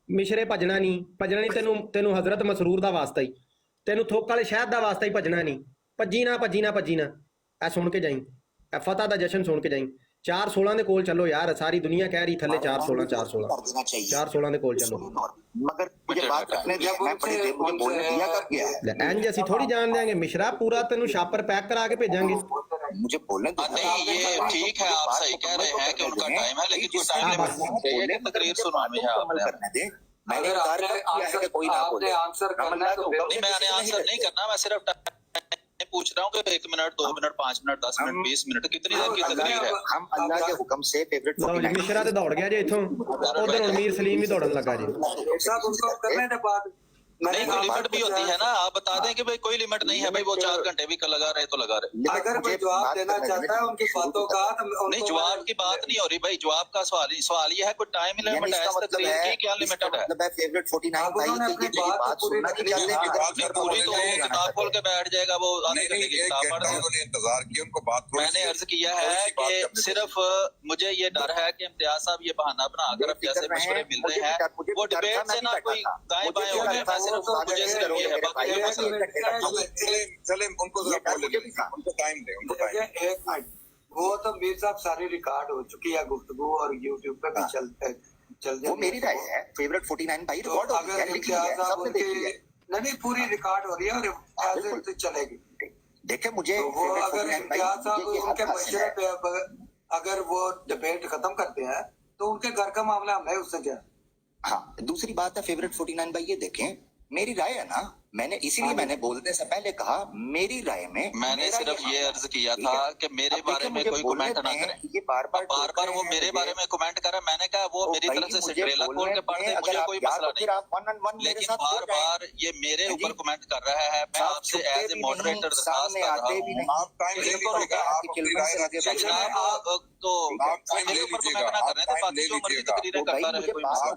ਮਿਸ਼ਰੇ ਭਜਣਾ ਨਹੀਂ ਤੈਨੂੰ ਹਜ਼ਰਤ ਮਸਰੂਰ ਦਾ ਵਾਸਤਾ ਹੀ, ਤੈਨੂੰ ਥੋਕ ਵਾਲੇ ਸ਼ਹਿਦ ਦਾ ਵਾਸਤਾ ਹੀ ਭਜਣਾ ਨਹੀਂ। ਭੱਜੀ ਨਾ ਐ ਸੁਣ ਕੇ ਜਾਈ, ਐ ਫਤਹ ਦਾ ਜਸ਼ਨ ਸੁਣ ਕੇ ਜਾਈ। 4:16 ਦੇ ਕੋਲ ਚੱਲੋ ਯਾਰ, ਸਾਰੀ ਦੁਨੀਆ ਕਹਿ ਰਹੀ ਥੱਲੇ 4:16 ਦੇ ਕੋਲ ਚੱਲੋ। मगर मुझे बात रखने दिया, मैं बड़ी देर मुझे बोलने दिया कब गया? इंज ਅਸੀਂ ਥੋੜੀ ਜਾਣ ਦੇਾਂਗੇ ਮਿਸ਼ਰਾ, पूरा ਤੈਨੂੰ ਸ਼ਾਪਰ पैक करा के भेजांगे। मुझे बोलने दो। नहीं ये ठीक है, आप सही कह रहे हैं कि उनका टाइम है, लेकिन कुछ टाइम लिमिट चाहिए कि तकरीर सुनानी है आपने। करने दे, मैंने आंसर कोई ना बोले, आंसर करना तो मैंने आंसर नहीं करना, मैं सिर्फ पूछ रहा हूँ कि 1 minute 2 minute 5 minute 10 minute 20 minute कितनी देर की तकरीर है? हम अल्लाह के हुक्म से फेवरेट मिश्रा तो दौड़ गया जी इथों, उधर मीर सलीम भी दौड़न लगा जी। साहब उनको करने दे बात, नहीं, कोई लिमिट भी होती है ना, आप बता दें कि भाई कोई लिमिट नहीं है भाई, वो 4 घंटे भी लगा रहे तो लगा रहे। अगर कोई जवाब देना चाहता है उनकी बातों का नहीं, जवाब की बात नहीं हो रही भाई, जवाब का सवाल ये है कोई टाइम लिमिट है, तकरीर की क्या लिमिटेड है? फेवरेट 49 भाई की ये बात सुनना नहीं चाहते, पूरी तो किताब खोल के बैठ जाएगा वो, आधे घंटे की किताब पढ़ रहे। इंतजार किया उनको बात, मैंने अर्ज किया है कि सिर्फ मुझे ये डर है कि इम्तियाज साहब ये बहाना बनाकर अब जैसे मशवरे मिल रहे हैं, वो डिबेट से ना कोई दाएं बाएं हो गए, मैं सिर्फ मुझे सिर्फ ये है, बाकी कोई मसला नहीं। चले उनको उनको टाइम दे, उनको टाइम। एक मिनट, वो तो मीर साहब सारी रिकॉर्ड हो चुकी है गुफ्तगू और यूट्यूब पे भी चल वो मेरी राय है। फेवरेट 49 भाई रिकॉर्ड हो गया है, सबने देखी है। नहीं, पूरी रिकॉर्ड हो रही है और ऐसे चलेगी। देखे मुझे वो अगर इम्तियाज साहब उनके मशवरे पे अगर वो डिबेट खत्म करते हैं तो उनके घर का मामला हमें उससे क्या। हाँ, दूसरी बात है फेवरेट 49 भाई, ये देखें मेरी राय है ना, मैंने इसीलिए मैंने बोलने से पहले कहा मेरी राय में मैंने सिर्फ ये अर्ज किया था कि मेरे बारे में कोई कमेंट ना करे। ये बार बार वो मेरे बारे में कमेंट करे, मैंने कहा वो मेरी तरफ से सिंड्रेला खोल के पढ़ दे, मुझे कोई मसला नहीं, लेकिन बार बार ये मेरे ऊपर कमेंट कर रहा है। मैं आपसे एज ए मॉडरेटर दरखास्त कर रहा हूँ जनाब, तो मेरे ऊपर कमेंट ना करने तो बाकी जो मर्जी तकरीरें करता रहे, कोई मसला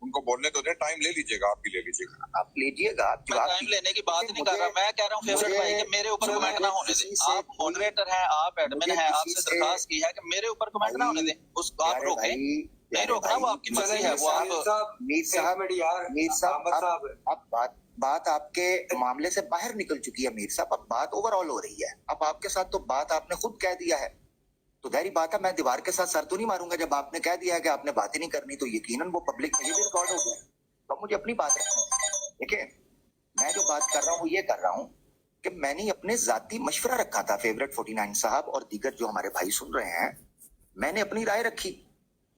उनको बोलने तो दे, टाइम ले लीजिएगा, आप भी ले लीजिएगा। आप लीजिएगा, टाइम लेने की बात नहीं कर रहा, मैं कह रहा हूँ फेवरेट भाई कि मेरे ऊपर कमेंट ना होने दें। आप मॉडरेटर हैं, आप एडमिन हैं, आपसे दरखास्त की है कि मेरे ऊपर कमेंट ना होने दें, उसको आप रोकें, नहीं रोकना वो आपकी मर्जी है। वो आप मीर साहब अब बात आपके मामले से बाहर निकल चुकी है मीर साहब, अब बात ओवरऑल हो रही है। अब आपके साथ तो बात आपने खुद कह दिया है, तो जाहिर बात है मैं दीवार के साथ सर तो नहीं मारूंगा। जब आपने कह दिया है कि आपने बात ही नहीं करनी तो यकीनन वो पब्लिक में भी रिकॉर्ड हो गया। तो मुझे अपनी बात रखनी, देखिए मैं जो बात कर रहा हूँ ये कर रहा हूँ कि मैंने अपने जाती मशवरा रखा था फेवरेट 49 साहब और दीगर जो हमारे भाई सुन रहे हैं, मैंने अपनी राय रखी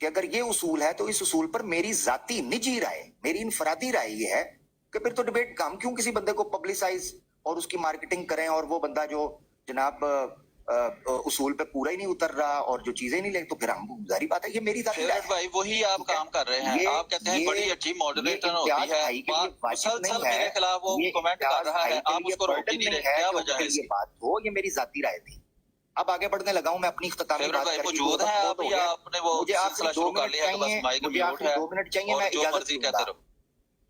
कि अगर ये उसूल है तो इस उसूल पर मेरी जाती निजी राय, मेरी इनफरादी राय ये है कि फिर तो डिबेट काम क्यों किसी बंदे को पब्लिसाइज और उसकी मार्केटिंग करें, और वो बंदा जो जनाब उसूल पे पूरा ही नहीं उतर रहा और जो चीजें नहीं ले, तो फिर हम जारी बात है ये मेरी जाती राय है। भाई वही आप काम कर रहे हैं, आप कहते हैं बड़ी अच्छी मॉडरेटर होती है, मुसलसल मेरे खिलाफ वो कमेंट कर रहा है, आप उसको रोक ही नहीं रहे, क्या वजह है इसकी? बात हो, ये मेरी जाती राय थी। अब आगे बढ़ने लगा हूं मैं अपनी इख्तितामी बात करके। मौजूद है आप या आपने वो सिलसिला शुरू कर लिया है, बस माइक म्यूट है, 2 मिनट चाहिए, मैं जो मर्जी कहते रहो।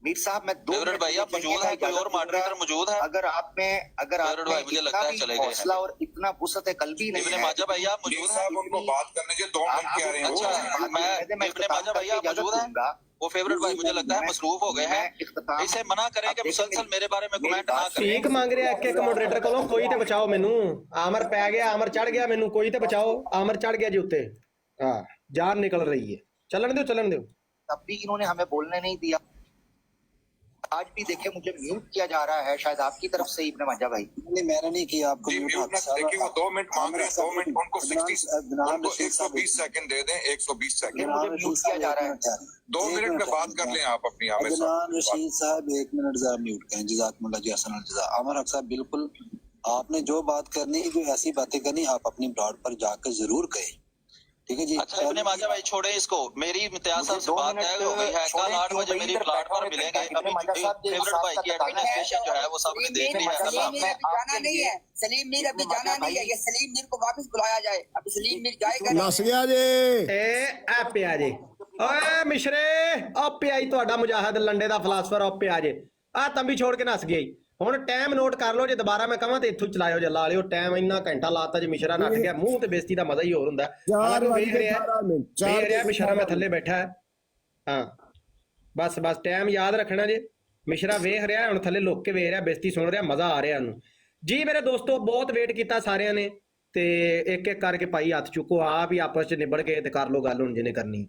मीर साहब मैं 2 मिनट भाई आप मौजूद है, कोई और मॉडरेटर मौजूद है? अगर आपने मुझे लगता है चले गए हौसला और इतना वुसअत कल्बी नहीं है, माजा भाई आप मौजूद हैं, उनको बात करने के 2 मिनट क्या रहे हैं। अच्छा मैं इब्ने माजा भाई आप मौजूद हैं? वो फेवरेट भाई मुझे लगता है मसरूफ हो गए हैं, इसे मना करें कि मुसलसल मेरे बारे में कमेंट ना करें। ठीक मांग रहे एक मॉडरेटर कोलों, कोई ते बचाओ मेनू, आमर पै गया, आमर चढ़ गया मेनू, कोई ते बचाओ, आमर चढ़ गया जी उत्ते, हां जान निकल रही है, चलन दो। तब भी इन्होंने हमें बोलने नहीं दिया। आज भी देखिए मुझे म्यूट किया जा रहा है, शायद आपकी तरफ से इब्ने माजा भाई। नहीं मैंने नहीं किया आपको म्यूट। देखिए वो 2 मिनट मांग रहे हैं, 2 मिनट उनको 120 सेकंड दे दें, 120 सेकंड। मुझे म्यूट किया जा रहा है, 2 मिनट में बात कर लें आप अपनी। अदनान रशीद साहब 1 मिनट जरा म्यूट करें, जज़ाकुमुल्लाह जी अहसन अल जज़ा। आमिर हक साहब बिल्कुल आपने जो बात करनी, जो ऐसी बातें करनी, आप अपनी ब्लॉग पर जाकर जरूर कहें, ठीक है जी। अच्छा इब्ने माजा भाई छोड़े इसको, मेरी इम्तियाज साहब से बात तय हो गई है, कल 8 बजे मेरी प्लेटफॉर्म मिलेंगे। अभी फेवरेट भाई की एडमिनिस्ट्रेशन जो है वो सबने देख ली है, जाना नहीं है सलीम मीर, अभी जाना नहीं है, ये सलीम मीर को वापस बुलाया जाए, अभी सलीम मीर जाएगा। नस गया जी ए पिया जी, ओए मिश्रे ओ पिया ही ਤੁਹਾਡਾ ਮੁਜਾਹਿਦ ਲੰਡੇ ਦਾ ਫਿਲਾਸਫਰ, ओ पिया जी ਆ ਤੰਬੀ ਛੋੜ ਕੇ ਨਸ ਗਈ। ਹੁਣ ਟਾਈਮ ਨੋਟ ਕਰ ਲਓ, ਜੇ ਦੁਬਾਰਾ ਮੈਂ ਕਹਾਂ ਤੇ ਇੱਥੋਂ ਚਲਾਇਓ, ਜੇ ਲਾ ਲਿਓ ਟਾਈਮ। ਇੰਨਾ ਘੰਟਾ ਲਾਤਾ ਜੇ ਮਿਸ਼ਰਾ ਨੱਠ ਗਿਆ, ਮੂੰਹ ਤੇ ਬੇਇੱਜ਼ਤੀ ਦਾ ਮਜ਼ਾ ਹੀ ਹੋਰ ਹੁੰਦਾ। ਹਾਲਾਂਕਿ ਵੇਖ ਰਿਹਾ ਮਿਸ਼ਰਾ ਮੈਂ ਥੱਲੇ ਬੈਠਾ ਹੈ, ਹਾਂ ਬਸ ਟਾਈਮ ਯਾਦ ਰੱਖਣਾ ਜੇ। ਮਿਸ਼ਰਾ ਵੇਖ ਰਿਹਾ ਹੁਣ ਥੱਲੇ ਲੁੱਕ ਕੇ ਵੇਖ ਰਿਹਾ, ਬੇਇੱਜ਼ਤੀ ਸੁਣ ਰਿਹਾ, ਮਜ਼ਾ ਆ ਰਿਹਾ ਉਹਨੂੰ ਜੀ। ਮੇਰੇ ਦੋਸਤੋ ਬਹੁਤ ਵੇਟ ਕੀਤਾ ਸਾਰਿਆਂ ਨੇ, ਤੇ ਇੱਕ ਇੱਕ ਕਰਕੇ ਭਾਈ ਹੱਥ ਚੁੱਕੋ, ਆਪ ਹੀ ਆਪਸ ਚ ਨਿਬੜ ਕੇ ਤੇ ਕਰ ਲਓ ਗੱਲ ਹੁਣ ਜਿਹਨੇ ਕਰਨੀ।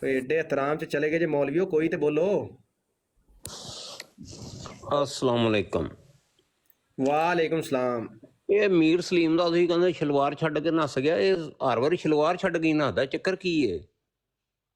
एडे एहतराम च चले गए जे मौलवियो, कोई तो बोलो। अस्सलाम वालेकुम। वालेकुम सलाम। ये मीर सलीम दा तुसीं कहंदे शलवार छड्ड के नस गया, ये हर वारी शलवार छड्ड के नसदा, चक्कर की है?